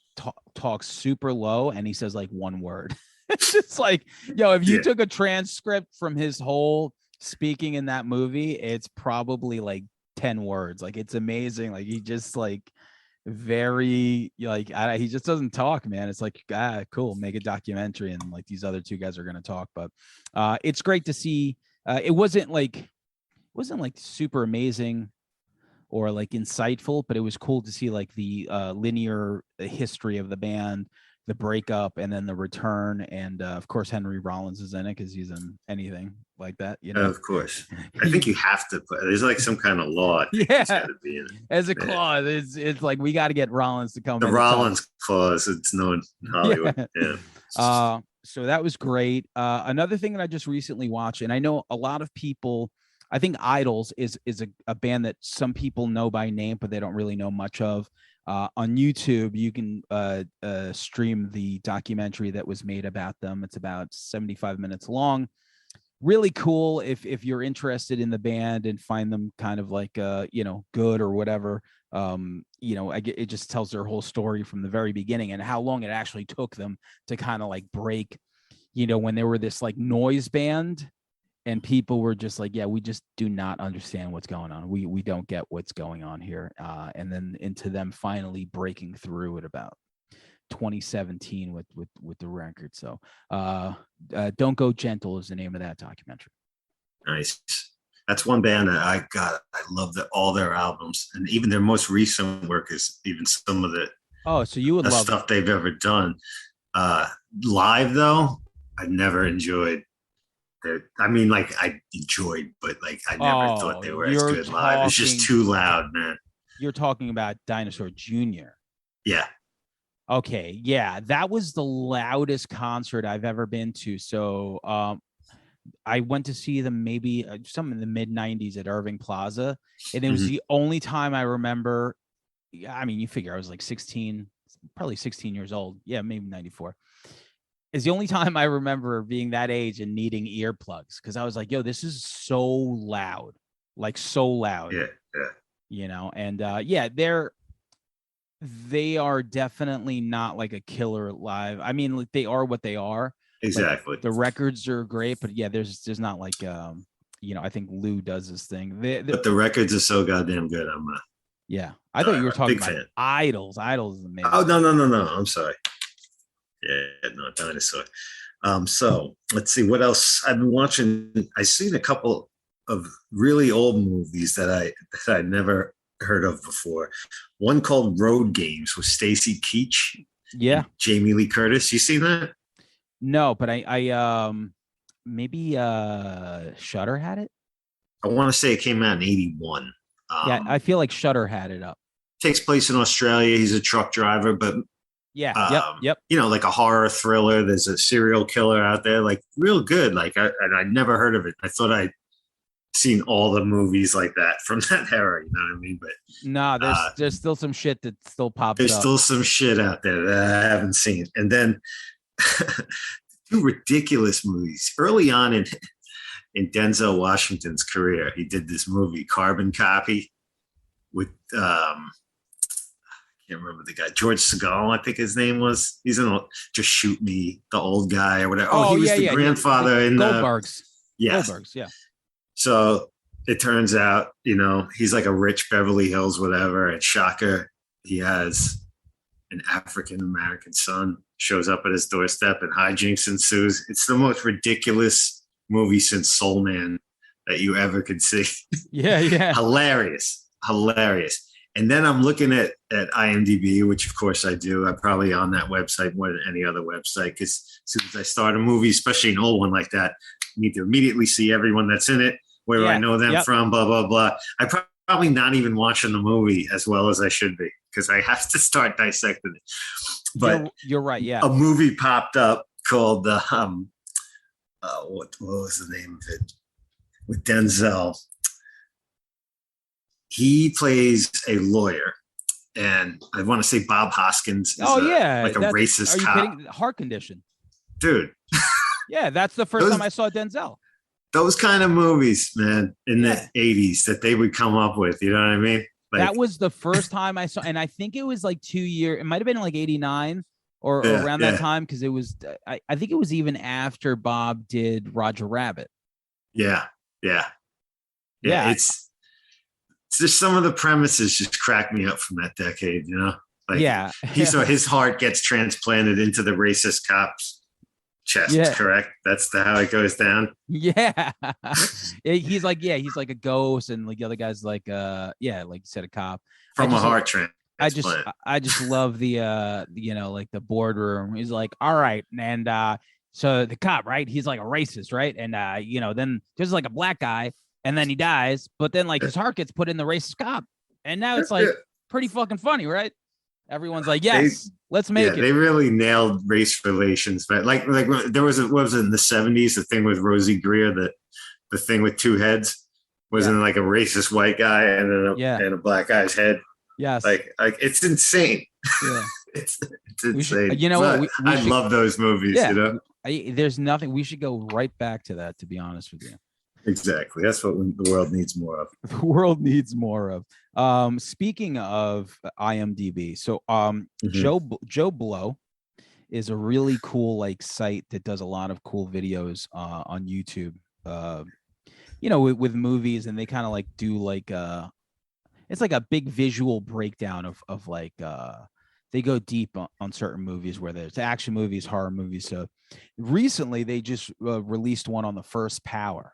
A: talks super low and he says like one word. It's just like, yo, if you took a transcript from his whole speaking in that movie, it's probably like 10 words. Like, it's amazing. Like, he just like very like he just doesn't talk, man. It's like, cool, make a documentary and like these other two guys are going to talk. But it's great to see. It wasn't like super amazing or like insightful, but it was cool to see like the linear history of the band, the breakup, and then the return. And of course, Henry Rollins is in it because he's in anything like that,
B: Of course. I think you have to put, there's like some kind of law. I think he's got to be in it.
A: As a clause. It's like, we got to get Rollins to come.
B: The Rollins clause, it's known in Hollywood. Yeah.
A: So that was great. Another thing that I just recently watched, and I know a lot of people, I think Idols is a band that some people know by name, but they don't really know much of. On YouTube, you can stream the documentary that was made about them. It's about 75 minutes long. Really cool if you're interested in the band and find them kind of like good or whatever. It just tells their whole story from the very beginning and how long it actually took them to kind of like break, when they were this like noise band and people were just like, yeah, we just do not understand what's going on. We don't get what's going on here. And then into them finally breaking through at about 2017 with the record. So Don't Go Gentle is the name of that documentary.
B: Nice. That's one band that I love all their albums, and even their most recent work is even some of the
A: so you would love
B: stuff they've ever done. Live though, I never enjoyed. I mean, like, I enjoyed, but like I never thought they were as good live. It's just too loud, man.
A: You're talking about Dinosaur Jr.
B: Yeah.
A: Okay, yeah, that was the loudest concert I've ever been to. So I went to see them maybe some in the mid 90s at Irving Plaza, and it was the only time I remember. I mean, you figure I was like 16, probably 16 years old. Yeah, maybe 94. Is the only time I remember being that age and needing earplugs, because I was like, yo, this is so loud, like so loud.
B: Yeah.
A: And they are definitely not like a killer live. I mean, like, they are what they are.
B: Exactly.
A: Like, the records are great, but yeah, there's not like I think Lou does this thing.
B: But the records are so goddamn good.
A: I thought you were talking about
B: fan.
A: Idols. Idols is amazing.
B: Oh, no. I'm sorry. Yeah, no, Dinosaur. So let's see what else I've been watching. I've seen a couple of really old movies that I never heard of before. One called Road Games with Stacy Keach.
A: Yeah.
B: and Jamie Lee Curtis. You seen that?
A: No, but maybe Shutter had it.
B: I want to say it came out in '81.
A: Yeah, I
B: Um,
A: feel like Shutter had it up.
B: Takes place in Australia. He's a truck driver, but
A: Yeah. Yep.
B: like a horror thriller. There's a serial killer out there, like real good. And I'd never heard of it. I thought I'd seen all the movies like that from that era. You know what I mean? But
A: No, there's still some shit that still pops
B: there's
A: up.
B: still some shit out there that I haven't seen. And then two ridiculous movies early on in Denzel Washington's career. He did this movie, Carbon Copy, with I can't remember the guy, George Segal, I think his name was. He's in Just Shoot Me, the old guy or whatever. Oh, he was the grandfather in
A: Goldbergs.
B: Yes.
A: Goldbergs, yeah.
B: So it turns out, he's like a rich Beverly Hills, whatever. And shocker, he has an African American son, shows up at his doorstep and hijinks ensues. It's the most ridiculous movie since Soul Man that you ever could see.
A: Yeah.
B: Hilarious. And then I'm looking at IMDb, which of course I do. I'm probably on that website more than any other website, because as soon as I start a movie, especially an old one like that, I need to immediately see everyone that's in it, where do I know them from, blah, blah, blah. I'm probably not even watching the movie as well as I should be, because I have to start dissecting it. But
A: you're right, yeah.
B: A movie popped up called what was the name of it? With Denzel. He plays a lawyer, and I want to say Bob Hoskins is like a racist cop.
A: Kidding? Heart condition.
B: Dude.
A: Yeah, that's the first time I saw Denzel.
B: Those kind of movies, man, in the 80s that they would come up with, you know what I mean? Like,
A: that was the first time I saw, and I think it was like 2 years, it might have been like 89 or around that time, because it was, I think it was even after Bob did Roger Rabbit.
B: Yeah. It's just some of the premises just crack me up from that decade, Like, his heart gets transplanted into the racist cop's chest, correct? That's how it goes down.
A: Yeah. He's like a ghost, and like the other guy's like like you said, a cop.
B: From a heart transplant.
A: I just love the like the boardroom. He's like, all right, and so the cop, right? He's like a racist, right? And then there's like a black guy, and then he dies, but then like his heart gets put in the racist cop, and now it's like pretty fucking funny, right? Everyone's like, yes, let's make it.
B: They really nailed race relations, but like there was what was it in the 70s, the thing with Rosie Greer, the thing with two heads, wasn't like a racist white guy and a black guy's head.
A: Yes,
B: like it's insane.
A: Yeah,
B: it's insane.
A: I
B: love those movies.
A: Yeah, there's nothing. We should go right back to that, to be honest with you.
B: Exactly. That's what the world needs more of.
A: The world needs more of. Speaking of IMDb, so Joe Blow is a really cool like site that does a lot of cool videos on YouTube. With movies, and they kind of like do like it's like a big visual breakdown of like they go deep on certain movies, where there's action movies, horror movies. So recently they just released one on The First Power.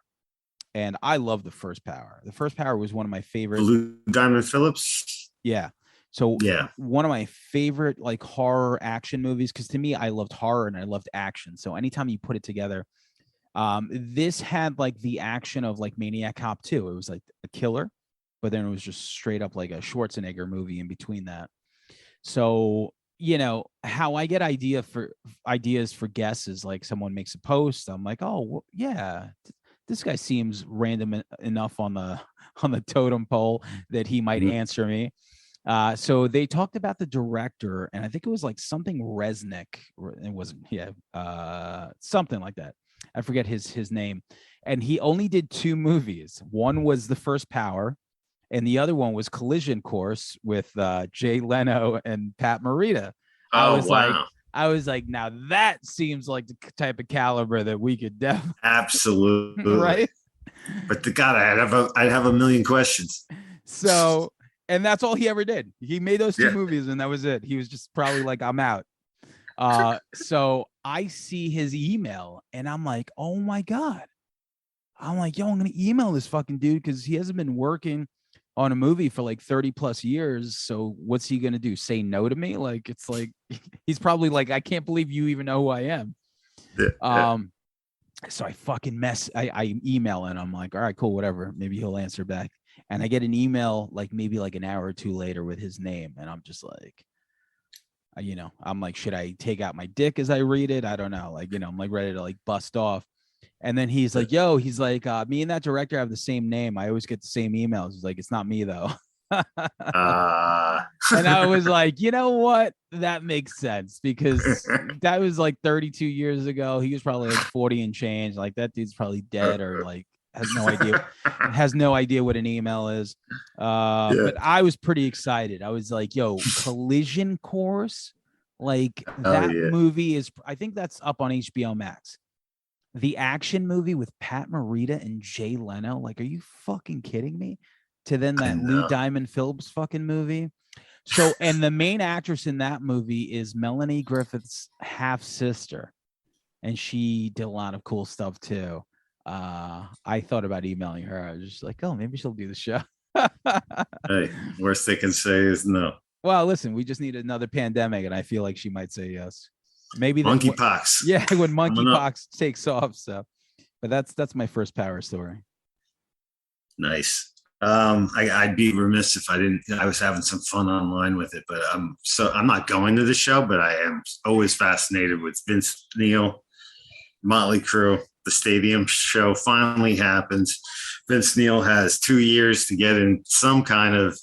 A: And I love The First Power. The First Power was one of my favorite.
B: Lou Diamond Phillips.
A: Yeah. So one of my favorite like horror action movies, because to me, I loved horror and I loved action. So anytime you put it together, this had like the action of like Maniac Cop 2. It was like a killer, but then it was just straight up like a Schwarzenegger movie in between that. So, how I get ideas for guests is like someone makes a post. I'm like, oh, well, yeah. This guy seems random enough on the totem pole that he might answer me. So they talked about the director, and I think it was like something Resnick. It wasn't, something like that. I forget his name. And he only did 2 movies. One was The First Power, and the other one was Collision Course with Jay Leno and Pat Morita. I was like, now that seems like the type of caliber that we could definitely.
B: Absolutely.
A: Right.
B: But I'd have a million questions.
A: So, and that's all he ever did. He made those 2 movies, and that was it. He was just probably like, I'm out. So I see his email, and I'm like, oh my God. I'm like, yo, I'm going to email this fucking dude, because he hasn't been working on a movie for like 30 plus years. So what's he gonna do? Say no to me? Like, it's like he's probably like, I can't believe you even know who I am.
B: Yeah.
A: So I fucking I email and I'm like, all right, cool, whatever. Maybe he'll answer back. And I get an email like maybe like an hour or two later with his name. And I'm just like, I'm like, should I take out my dick as I read it? I don't know. Like, I'm like ready to like bust off. And then he's like, he's like, me and that director have the same name. I always get the same emails. He's like, it's not me though. And I was like, you know what? That makes sense, because that was like 32 years ago. He was probably like 40 and change. Like, that dude's probably dead, or like has no idea what an email is. But I was pretty excited. I was like, yo, Collision Course. Like, that movie is, I think that's up on HBO Max. The action movie with Pat Morita and Jay Leno. Like, are you fucking kidding me? To then that Lou Diamond Phillips fucking movie. So, and the main actress in that movie is Melanie Griffith's half sister, and she did a lot of cool stuff too. I thought about emailing her. I was just like, oh, maybe she'll do the show.
B: Hey, worst they can say is no.
A: Well, listen, we just need another pandemic, and I feel like she might say yes. Maybe
B: monkeypox.
A: Yeah, when monkeypox takes off. So, but that's my first power story.
B: Nice. I'd be remiss if I didn't. I was having some fun online with it, but I'm not going to the show, but I am always fascinated with Vince Neil, Motley Crue. The stadium show finally happens. Vince Neil has 2 years to get in some kind of,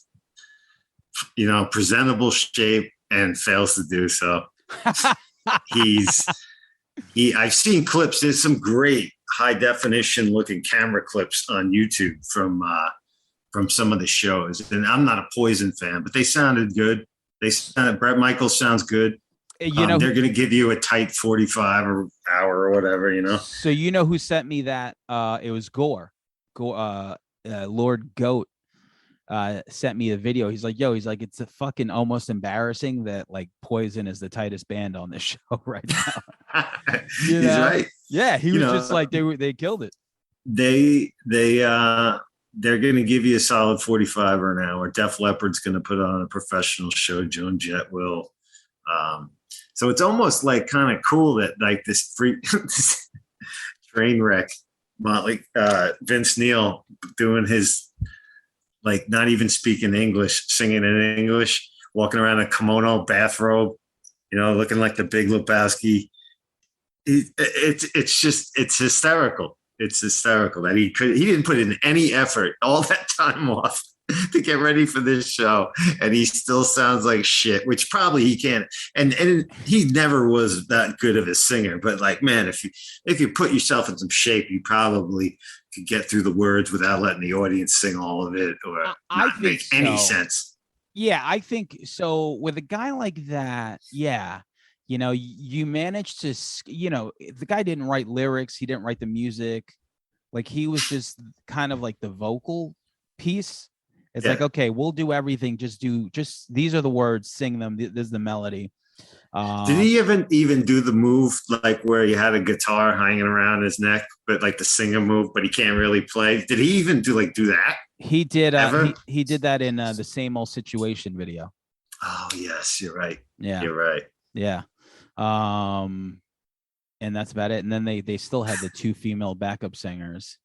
B: presentable shape, and fails to do so. I've seen clips. There's some great high definition looking camera clips on YouTube from some of the shows. And I'm not a Poison fan, but they sounded good. Bret Michaels sounds good. They're going to give you a tight 45 or hour or whatever,
A: So who sent me that? It was Gore. Lord Goat sent me a video. He's like, it's a fucking almost embarrassing that like Poison is the tightest band on this show right now.
B: He's right.
A: Yeah, he was just like, they killed it.
B: They're going to give you a solid 45 or an hour. Def Leppard's going to put on a professional show. Joan Jett will. So it's almost like kind of cool that like this this train wreck, Vince Neil doing his, like, not even speaking English, singing in English, walking around in a kimono bathrobe, looking like the Big Lebowski. It's hysterical. It's hysterical that he didn't put in any effort all that time off to get ready for this show, and he still sounds like shit, which probably he can't. And he never was that good of a singer, but like, man, if you put yourself in some shape, you probably could get through the words without letting the audience sing all of it, or not make any sense.
A: Yeah, I think so. With a guy like that, yeah. You managed to, the guy didn't write lyrics. He didn't write the music. Like, he was just kind of like the vocal piece. It's like, okay, we'll do everything. Just these are the words, sing them. This is the melody.
B: Did he even do the move, like where he had a guitar hanging around his neck, but like the singer move, but he can't really play? Did he even do that?
A: He did. He did that in the Same Old Situation video.
B: Oh yes, you're right.
A: Yeah,
B: you're right.
A: Yeah. And that's about it. And then they still had the 2 female backup singers.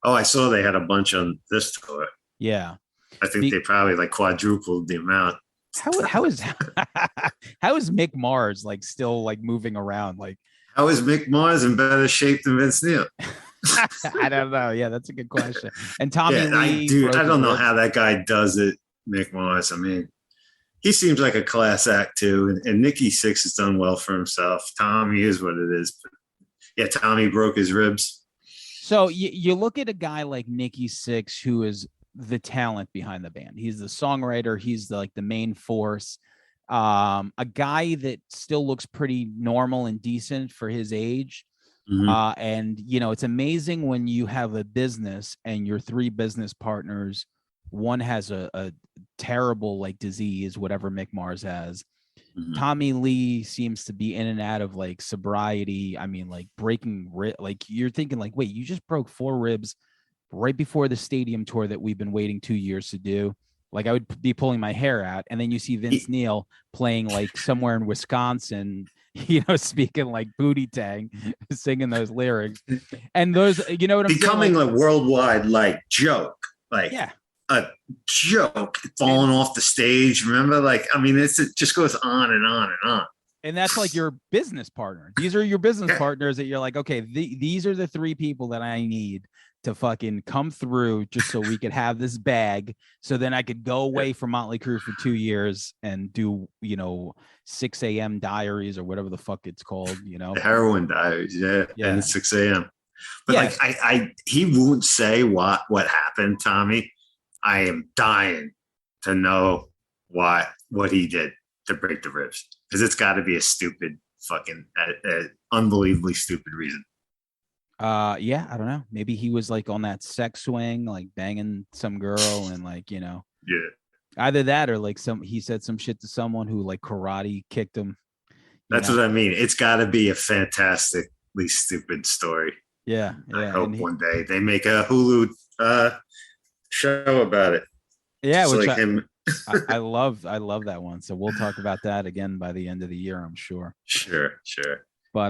B: Oh, I saw they had a bunch on this tour.
A: Yeah.
B: I think they probably like quadrupled the amount.
A: How is Mick Mars like still like moving around? Like,
B: how is Mick Mars in better shape than Vince Neil?
A: I don't know. Yeah, that's a good question. And Tommy Lee,
B: I don't know how that guy does it, Mick Mars. I mean, he seems like a class act too, and Nikki Sixx has done well for himself. Tommy is what it is. But yeah, Tommy broke his ribs.
A: So you look at a guy like Nikki Sixx, who is the talent behind the band. He's the songwriter. He's the main force. A guy that still looks pretty normal and decent for his age. Mm-hmm. And it's amazing when you have a business and your 3 business partners, one has a terrible like disease, whatever Mick Mars has. Mm-hmm. Tommy Lee seems to be in and out of like sobriety. I mean, like breaking like you're thinking like, wait, you just broke 4 ribs right before the stadium tour that we've been waiting 2 years to do. Like I would be pulling my hair out, and then you see Vince Neil playing like somewhere in Wisconsin, speaking like Booty Tang, singing those lyrics, and those, you know what I'm saying?
B: Becoming a worldwide like joke, like
A: Yeah,
B: a joke, falling off the stage. Remember, like I mean, it just goes on and on and on.
A: and that's like your business partner. These are your business partners that you're like, okay, these are the three people that I need to fucking come through just so we could have this bag. So then I could go away from Motley Crue for 2 years and do, 6 a.m. diaries or whatever the fuck it's called,
B: The heroin diaries. Yeah. And it's 6 a.m. But like, he won't say what happened, Tommy. I am dying to know what he did to break the ribs, because it's got to be a stupid fucking unbelievably stupid reason.
A: Yeah, I don't know. Maybe he was like on that sex swing, like banging some girl, and like,
B: Yeah,
A: either that or like he said some shit to someone who like karate kicked him.
B: That's what I mean. It's got to be a fantastically stupid story.
A: Yeah.
B: I hope one day they make a Hulu show about it.
A: Yeah,
B: just
A: which
B: like him.
A: I love that one. So we'll talk about that again by the end of the year, I'm sure.
B: Sure.
A: But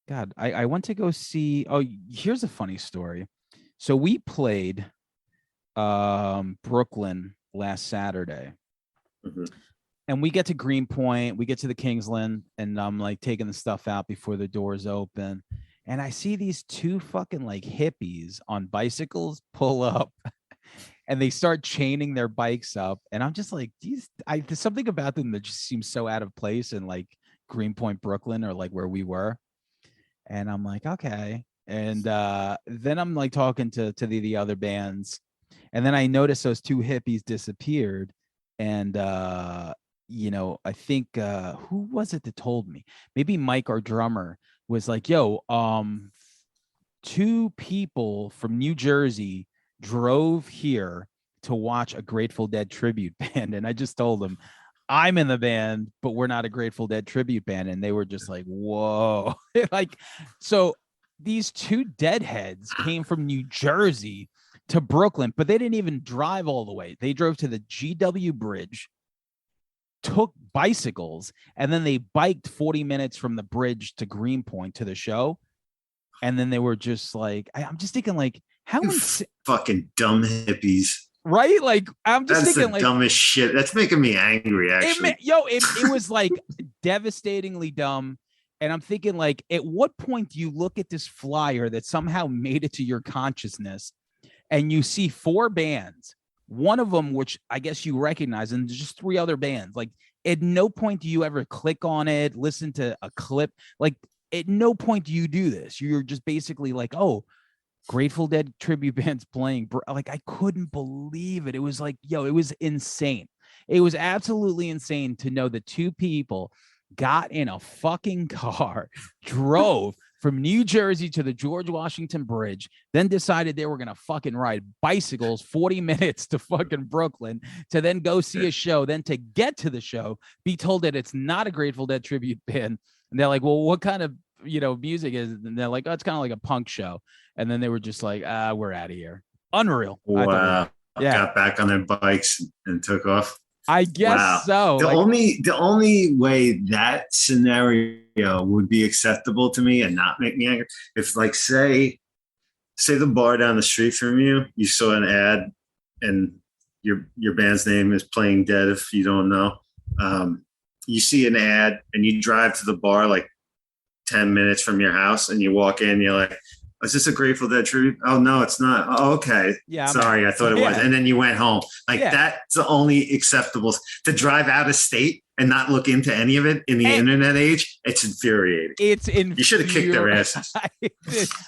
A: God, I went to go see. Oh, here's a funny story. So we played Brooklyn last Saturday.
B: Mm-hmm.
A: And we get to Greenpoint, we get to the Kingsland, and I'm like taking the stuff out before the doors open. And I see these two fucking like hippies on bicycles pull up and they start chaining their bikes up. And I'm just like, there's something about them that just seems so out of place in like Greenpoint, Brooklyn, or like where we were. And I'm like, okay. And then I'm like talking to the other bands. And then I noticed those two hippies disappeared. And, I think, who was it that told me? Maybe Mike, our drummer, was like, yo, two people from New Jersey drove here to watch a Grateful Dead tribute band. And I just told them, I'm in the band, but we're not a Grateful Dead tribute band. And they were just like, whoa. Like, so these two deadheads came from New Jersey to Brooklyn, but they didn't even drive all the way. They drove to the GW Bridge, took bicycles, and then they biked 40 minutes from the bridge to Greenpoint to the show. And then they were just like, I'm just thinking like, how
B: fucking dumb hippies.
A: Right? Like, I'm just thinking like
B: dumbest shit. That's making me angry, actually.
A: It was like devastatingly dumb. And I'm thinking like, at what point do you look at this flyer that somehow made it to your consciousness and you see 4 bands, one of them, which I guess you recognize, and there's just 3 other bands. Like, at no point do you ever click on it, listen to a clip. Like, at no point do you do this. You're just basically like, oh, Grateful Dead tribute band's playing. Like, I couldn't believe it. It was like, it was insane. It was absolutely insane to know that 2 people got in a fucking car, drove from New Jersey to the George Washington Bridge, then decided they were going to fucking ride bicycles 40 minutes to fucking Brooklyn to then go see a show, then to get to the show, be told that it's not a Grateful Dead tribute band. And they're like, well, what kind of, music is it? And they're like, oh, it's kind of like a punk show. And then they were just like, we're out of here. Unreal.
B: Wow. Got back on their bikes and took off.
A: I guess so.
B: The only way that scenario would be acceptable to me and not make me angry, if like say the bar down the street from you saw an ad and your band's name is Playing Dead, if you don't know, you see an ad and you drive to the bar like 10 minutes from your house and you walk in, you're like, is this a Grateful Dead tribute? Oh, no, it's not. Oh, okay.
A: Yeah.
B: Sorry, I thought it was. And then you went home. Like, that's the only acceptable. To drive out of state and not look into any of it in the internet age, it's infuriating. You should have kicked their asses.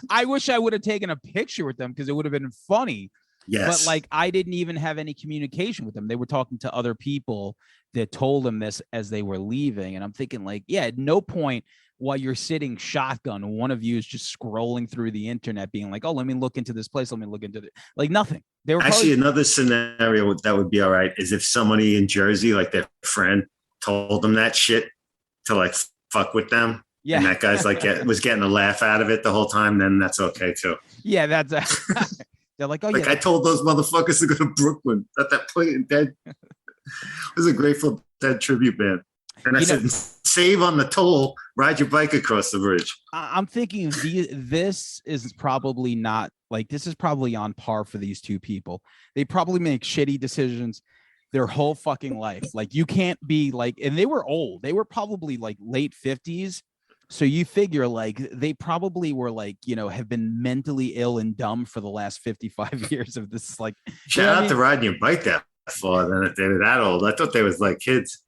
A: I wish I would have taken a picture with them because it would have been funny.
B: Yes.
A: But, like, I didn't even have any communication with them. They were talking to other people that told them this as they were leaving. And I'm thinking, like, at no point while you're sitting shotgun, one of you is just scrolling through the internet being like, oh, let me look into this place. Let me look into it. Like, nothing. They were
B: actually another scenario that would be all right is if somebody in Jersey, like their friend, told them that shit to like fuck with them. and
A: Yeah.
B: that guy's like was getting a laugh out of it the whole time, then that's okay too.
A: Yeah, that's they're like, oh
B: Like
A: yeah,
B: I told those motherfuckers to go to Brooklyn at that point in Dead. It was a Grateful Dead tribute band. And I said, save on the toll, ride your bike across the bridge.
A: I'm thinking this is probably not like, this is probably on par for these two people. They probably make shitty decisions their whole fucking life. Like you can't be like, and they were old. They were probably like late 50s. So you figure like they probably were like, have been mentally ill and dumb for the last 55 years of this. Like,
B: shout out to riding your bike that far. Then if they were that old, I thought they was like kids.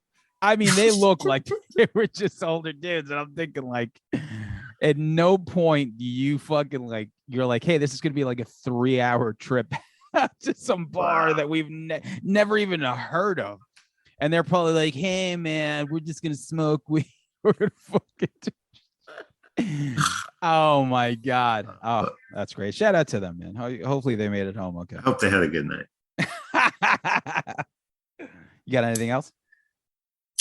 A: I mean, they look like they were just older dudes. And I'm thinking like, at no point do you fucking like, you're like, hey, this is going to be like a 3-hour trip to some bar that we've never even heard of. And they're probably like, hey man, we're just going to smoke weed. We're going to fucking oh my God. Oh, that's great. Shout out to them, man. Hopefully they made it home. Okay.
B: I hope they had a good night.
A: You got anything else?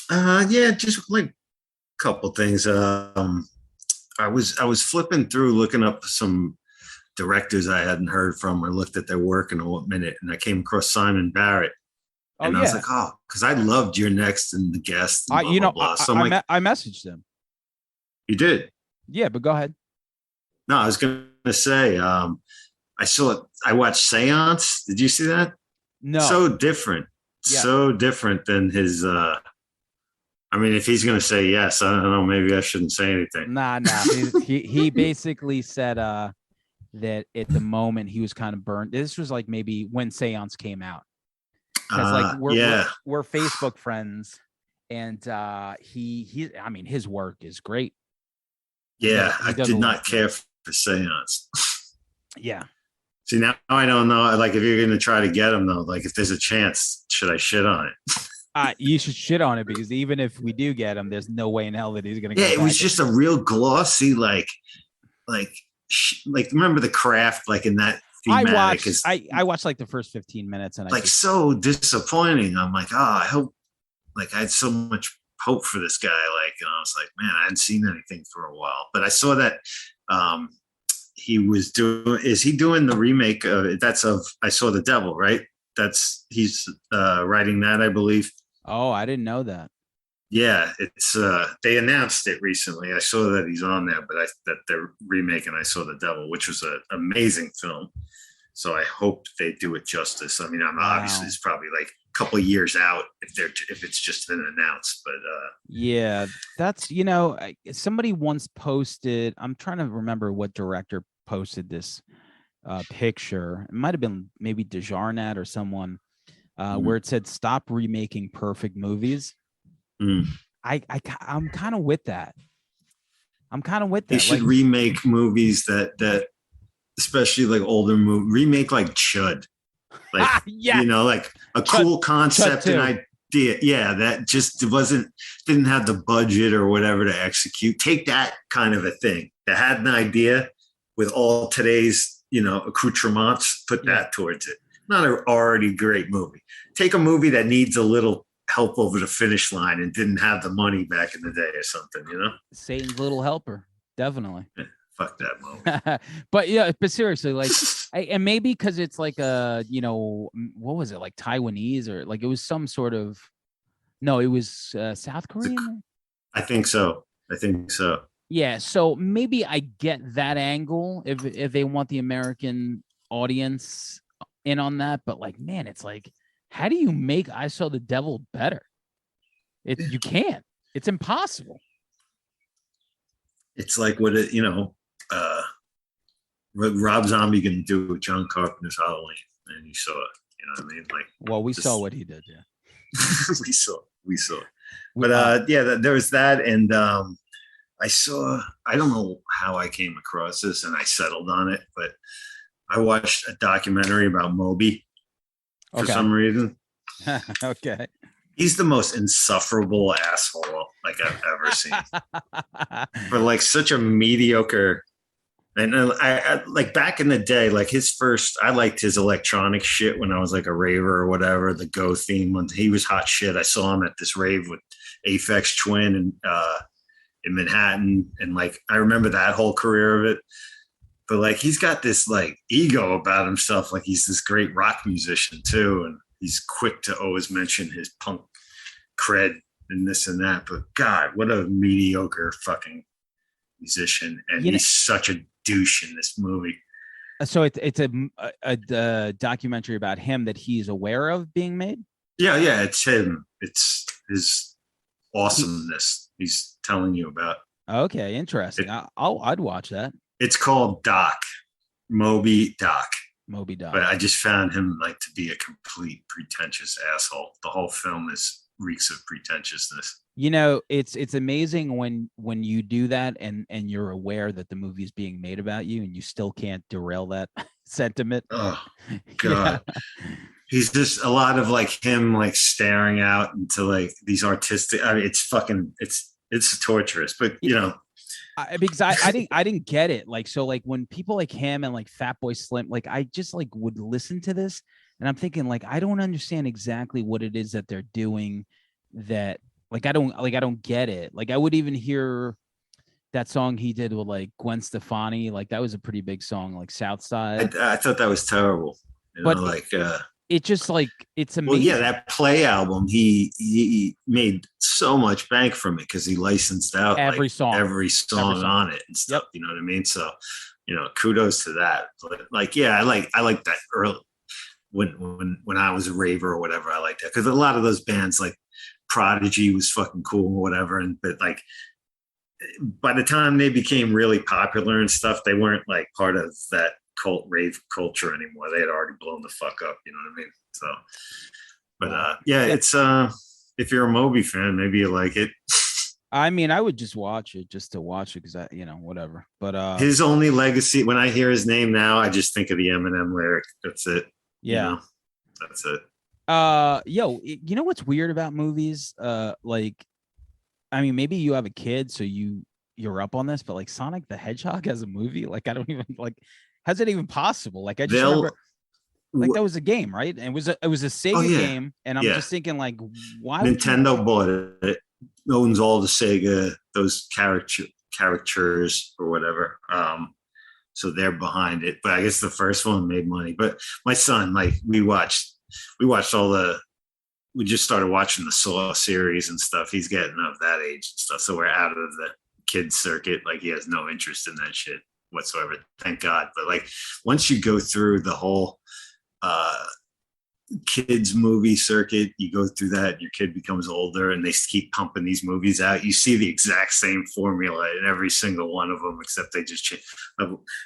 B: Yeah, just like a couple things. I was flipping through looking up some directors I hadn't heard from or looked at their work in a minute, and I came across Simon Barrett. And I was like, oh, because I loved Your Next and The Guest. And blah, blah, blah. So
A: I messaged him.
B: You did?
A: Yeah, but go ahead.
B: No, I was going to say, I watched Seance. Did you see that?
A: No.
B: So different. Yeah. So different than his, I mean, if he's going to say yes, I don't know, maybe I shouldn't say anything.
A: Nah. he basically said that at the moment he was kind of burned. This was like maybe when Seance came out. Because like we're Facebook friends, and he I mean, his work is great.
B: Yeah, I did not care for Seance.
A: Yeah.
B: See, now I don't know. Like, if you're going to try to get him, though, like, if there's a chance, should I shit on it?
A: You should shit on it, because even if we do get him, there's no way in hell that he's going to.
B: Yeah, it was just a real glossy, like remember The Craft, like in that.
A: I watched like the first 15 minutes, and
B: like so disappointing. I'm like, oh, I hope. Like, I had so much hope for this guy. Like, and I was like, man, I hadn't seen anything for a while. But I saw that he was doing. Is he doing the remake of? That's of I Saw the Devil, right? He's writing that, I believe.
A: Oh, I didn't know that.
B: Yeah, it's they announced it recently. I saw that he's on there, but that they're remaking I Saw the Devil, which was an amazing film. So I hope they do it justice. I mean, obviously it's probably like a couple of years out if it's just been announced, but
A: yeah, that's somebody once posted. I'm trying to remember what director posted this picture. It might have been maybe Desjarnat or someone where it said, "Stop remaking perfect movies." I'm kind of with that. They should remake movies that especially like older movie, remake like Chud, like like a cool concept and idea. Yeah, that just didn't have the budget or whatever to execute. Take that kind of a thing that had an idea with all today's accoutrements, put that towards it. Not an already great movie. Take a movie that needs a little help over the finish line and didn't have the money back in the day or something, Satan's Little Helper, definitely.
B: Yeah, fuck that movie.
A: but seriously, like, and maybe because it's like what was it, like Taiwanese, or like it was some sort of, no, it was South Korean.
B: I think so.
A: Yeah, so maybe I get that angle if they want the American audience in on that, but like, man, it's like, how do you make I Saw the Devil better? You can't. It's impossible. It's like what
B: Rob Zombie going to do with John Carpenter's Halloween, and you saw it. You know what I mean? Like,
A: well, we saw what he did. Yeah,
B: we saw it. But there was that, and I don't know how I came across this, and I settled on it, but I watched a documentary about Moby. For some reason.
A: Okay.
B: He's the most insufferable asshole like I've ever seen. For like such a mediocre, and I like back in the day, like I liked his electronic shit when I was like a raver or whatever, the Go theme. When he was hot shit. I saw him at this rave with Aphex Twin and in Manhattan, and like I remember that whole career of it. But like he's got this like ego about himself, like he's this great rock musician too, and he's quick to always mention his punk cred and this and that. But God, what a mediocre fucking musician, and he's such a douche in this movie.
A: So it's a documentary about him that he's aware of being made.
B: Yeah, it's him. It's his awesomeness he's telling you about.
A: Okay, interesting. I'd watch that.
B: It's called Doc, Moby Doc.
A: Moby Doc.
B: But I just found him like to be a complete pretentious asshole. The whole film reeks of pretentiousness.
A: It's amazing when you do that and you're aware that the movie is being made about you and you still can't derail that sentiment.
B: Oh God. Yeah. He's just a lot of like him like staring out into like these artistic. I mean, it's torturous, but
A: because I didn't get it. Like, so like when people like him and like Fatboy Slim, like I just like would listen to this and I'm thinking like, I don't understand exactly what it is that they're doing that like, I don't get it. Like I would even hear that song he did with like Gwen Stefani. Like that was a pretty big song, like Southside.
B: I thought that was terrible.
A: It just like it's amazing.
B: Well, yeah, that Play album, he made so much bank from it because he licensed out every song on it and stuff. Yep. You know what I mean? So, kudos to that. But like, yeah, I like that early when I was a raver or whatever. I like that because a lot of those bands like Prodigy was fucking cool or whatever, but like by the time they became really popular and stuff, they weren't like part of that cult rave culture anymore. They had already blown the fuck up, you know what I mean? So but it's if you're a Moby fan, maybe you like it.
A: I mean, I would just watch it just to watch it because I whatever. But
B: his only legacy, when I hear his name now, I just think of the Eminem lyric. That's it.
A: Yeah.
B: That's it.
A: You know what's weird about movies? Like I mean, maybe you have a kid so you're up on this, but like Sonic the Hedgehog as a movie, like I don't even like. How's it even possible? Like I just remember, like that was a game, right? And it was a Sega game, and I'm just thinking, like, why?
B: Nintendo bought it. Owns all the Sega those characters or whatever. So they're behind it. But I guess the first one made money. But my son, like, we just started watching the Saw series and stuff. He's getting of that age and stuff. So we're out of the kids circuit. Like he has no interest in that shit whatsoever, thank God. But like once you go through the whole kids movie circuit, you go through that, your kid becomes older and they keep pumping these movies out, you see the exact same formula in every single one of them, except they just change.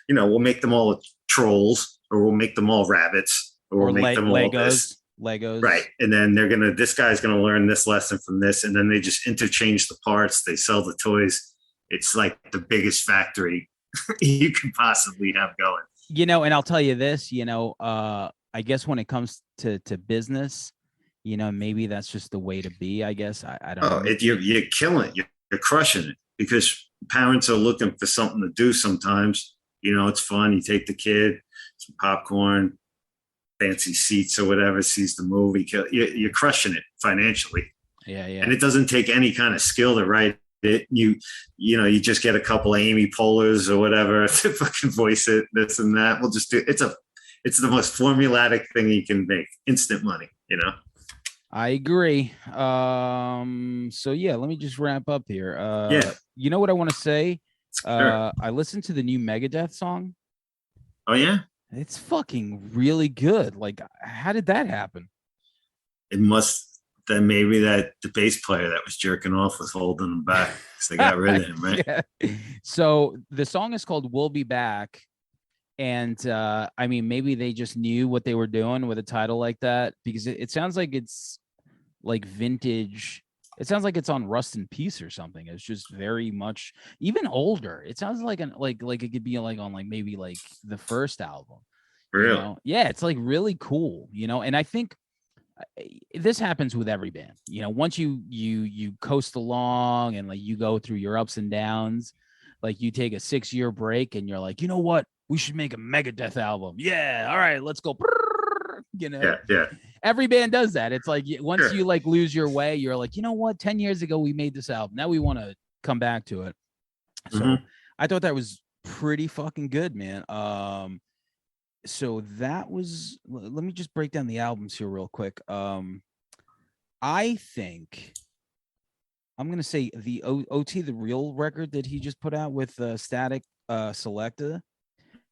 B: We'll make them all trolls, or we'll make them all rabbits, or we'll make them all
A: Legos,
B: right? And then this guy's gonna learn this lesson from this, and then they just interchange the parts, they sell the toys. It's like the biggest factory you can possibly have going.
A: And I'll tell you this, I guess when it comes to business, maybe that's just the way to be, I guess. I don't know.
B: You're killing it. You're crushing it because parents are looking for something to do sometimes. It's fun. You take the kid, some popcorn, fancy seats or whatever, sees the movie. You're crushing it financially.
A: Yeah.
B: And it doesn't take any kind of skill to write it. You just get a couple of Amy Poehler's or whatever to fucking voice it, this and that. We'll just do it. It's the most formulaic thing you can make. Instant money,
A: I agree. So yeah, let me just wrap up here. You know what I want to say?
B: Sure.
A: I listened to the new Megadeth song.
B: Oh yeah?
A: It's fucking really good. Like, how did that happen?
B: It must. Then maybe the bass player that was jerking off was holding him back because they got rid of him, right?
A: Yeah. So the song is called "We'll Be Back," and I mean, maybe they just knew what they were doing with a title like that, because it sounds like it's like vintage. It sounds like it's on Rust in Peace or something. It's just very much even older. It sounds like like it could be like on like maybe like the first album.
B: Really?
A: Yeah, it's like really cool, and I think this happens with every band. Once you coast along and like you go through your ups and downs, like you take a 6-year break and you're like, you know what, we should make a Megadeth album. Yeah, all right, let's go.
B: Yeah.
A: Every band does that. It's like once you like lose your way, you're like, you know what, 10 years ago we made this album, now we want to come back to it. So
B: Mhm.
A: I thought that was pretty fucking good, man. So that was. Let me just break down the albums here real quick. I think I'm gonna say the OT, the real record that he just put out with Static Selecta.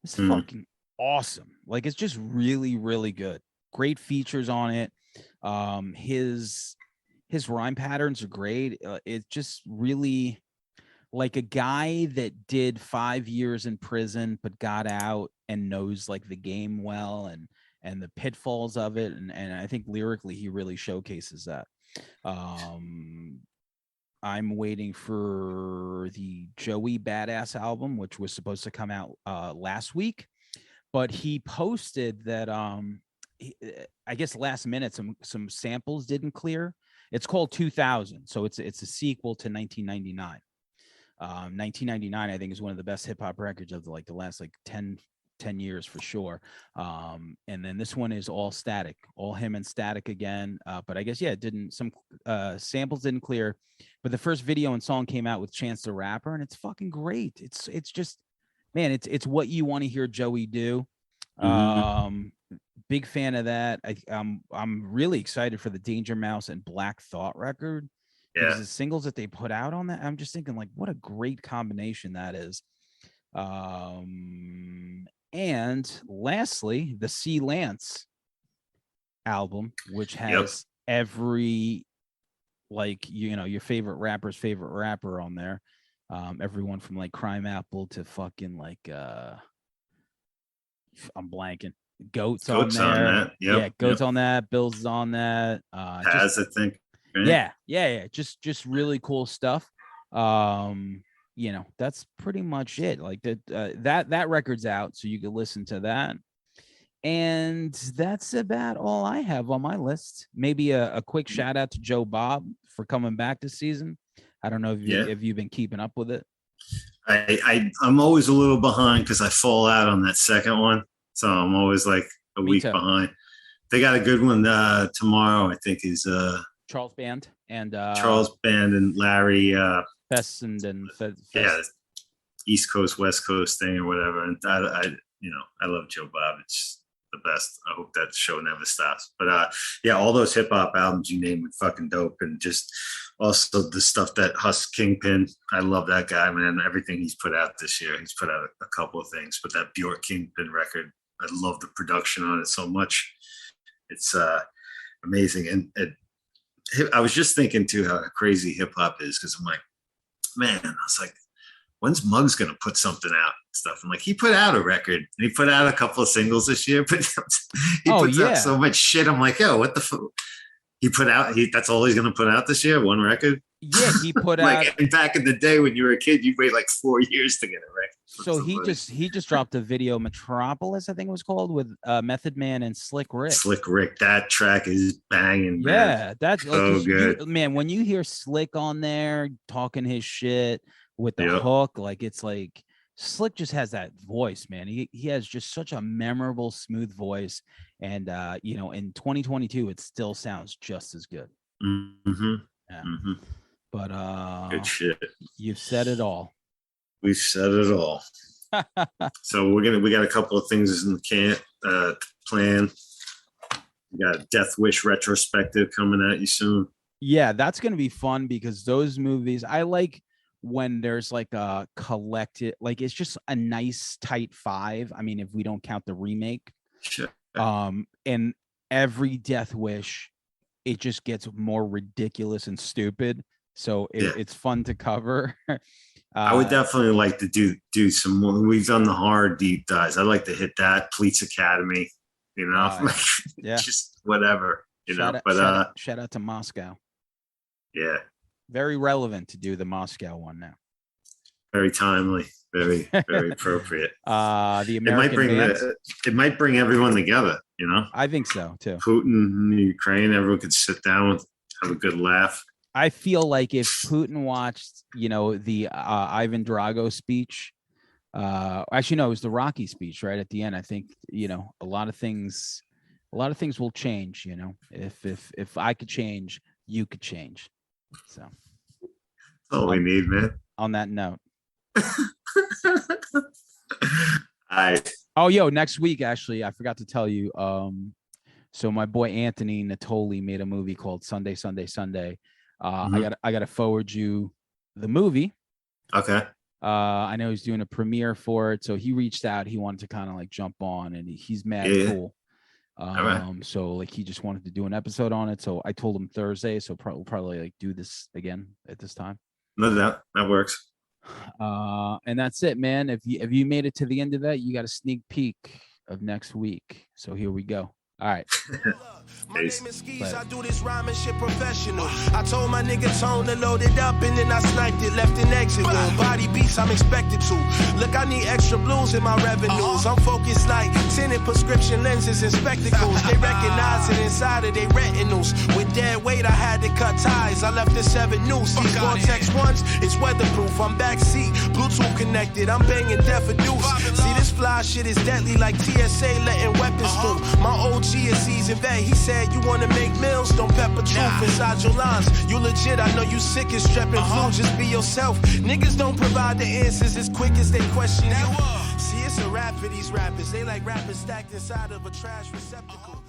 A: It's
B: Mm.
A: fucking awesome. Like it's just really, really good. Great features on it. His rhyme patterns are great. It's just really like a guy that did 5 years in prison but got out and knows like the game well and the pitfalls of it. And I think lyrically he really showcases that. Um I'm waiting for the Joey Badass album, which was supposed to come out last week, but he posted that I guess last minute some samples didn't clear. It's called 2000, so it's a sequel to 1999. 1999, I think, is one of the best hip hop records of the last like 10 years for sure. And then this one is all Static, all him and Static again. But I guess, yeah, it didn't, some samples didn't clear, but the first video and song came out with Chance the Rapper, and it's fucking great. It's just, man, it's what you want to hear Joey do.
B: Mhm.
A: Big fan of that. I'm really excited for the Danger Mouse and Black Thought record, because
B: Yeah.
A: the singles that they put out on that, I'm just thinking like, what a great combination that is. And lastly, the C Lance album, which
B: Yep.
A: has every, like, your favorite rapper's favorite rapper on there. Everyone from like Crime Apple to fucking like I'm blanking. Goats on
B: Goats on
A: there.
B: that.
A: Yeah,
B: Yep.
A: Goats
B: Yep.
A: on that. Bills is on that. Just
B: Paz, I think. Right?
A: yeah. Just really cool stuff. That's pretty much it. Like that record's out, so you can listen to that. And that's about all I have on my list. Maybe a quick shout out to Joe Bob for coming back this season. I don't know
B: Yeah.
A: if you've been keeping up with it.
B: I'm always a little behind because I fall out on that second one, so I'm always like a
A: Me
B: week
A: too.
B: behind. They got a good one tomorrow. I think is
A: Charles Band and
B: Charles Band and Larry.
A: Fest and
B: Yeah,
A: Fest.
B: East Coast West Coast thing or whatever. And I love Joe Bob. It's the best. I hope that show never stops. But yeah, all those hip hop albums you name are fucking dope, and just also the stuff that Kingpin. I love that guy, man. Everything he's put out this year, he's put out a couple of things. But that Bjork Kingpin record, I love the production on it so much. It's amazing. And I was just thinking too how crazy hip hop is, because I'm like, man, I was like, when's Muggs gonna put something out and stuff? I'm like, he put out a record and he put out a couple of singles this year, but he puts out so much shit. I'm like, yo, what the fuck? He put out that's all he's gonna put out this year, one record.
A: Yeah, he put
B: like
A: out.
B: Back in the day when you were a kid, you'd wait like 4 years to get a record.
A: So he just dropped a video, Metropolis, I think it was called, with Method Man and Slick Rick.
B: Slick Rick, that track is banging.
A: Yeah,
B: man.
A: that's like
B: so good.
A: Man, when you hear Slick on there talking his shit with the hook, like it's like Slick just has that voice, man. He has just such a memorable, smooth voice, and in 2022, it still sounds just as good.
B: Mm-hmm.
A: Yeah.
B: Mm-hmm.
A: But
B: good shit.
A: You've said it all.
B: We've said it all. So we got a couple of things in the plan. We got a Death Wish retrospective coming at you soon.
A: Yeah, that's gonna be fun, because those movies, I like when there's like a collected, like it's just a nice tight five. I mean, if we don't count the remake.
B: Sure.
A: And every Death Wish, it just gets more ridiculous and stupid. So it's fun to cover.
B: I would definitely like to do some more. We've done the horror deep dives. I'd like to hit that Police Academy,
A: Yeah.
B: just whatever,
A: shout
B: know.
A: Shout out to Moscow.
B: Yeah.
A: Very relevant to do the Moscow one now.
B: Very timely. Very, very appropriate.
A: The American
B: it might bring everyone together,
A: I think so too.
B: Putin and Ukraine, everyone could sit down and have a good laugh.
A: I feel like if Putin watched, the Ivan Drago speech, actually no, it was the Rocky speech right at the end. I think, a lot of things will change. If I could change, you could change. So
B: that's all we need, man.
A: on that note.
B: I
A: Oh, yo, next week, actually, I forgot to tell you. So my boy Anthony Natoli made a movie called Sunday, Sunday, Sunday. I gotta forward you the movie.
B: Okay.
A: I know he's doing a premiere for it, so he reached out. He wanted to kind of like jump on, and he's mad cool.
B: Right.
A: So like he just wanted to do an episode on it. So I told him Thursday. So we'll probably like do this again at this time.
B: No doubt. That works.
A: And that's it, man. If you made it to the end of that, you got a sneak peek of next week. So here we go. All right.
C: My name is Skis, I do this rhyming shit professional. I told my nigga Tone to load it up and then I sniped it, left an exit wound. Body beats, I'm expected to. Look, I need extra blues in my revenues. I'm focused like tinted prescription lenses and spectacles. They recognize it inside of their retinules. With dead weight, I had to cut ties. I left the 7 noose. These Vortex ones, it's weatherproof. I'm backseat, Bluetooth connected. I'm banging death a deuce. See, this fly shit is deadly like TSA letting weapons through. My OG is seasoned vet. He said, you wanna make meals, don't pepper truth inside your lines. You legit, I know you sick as strepping flu, just be yourself. Niggas don't provide the answers as quick as they question you. See, it's a rap for these rappers. They like rappers stacked inside of a trash receptacle.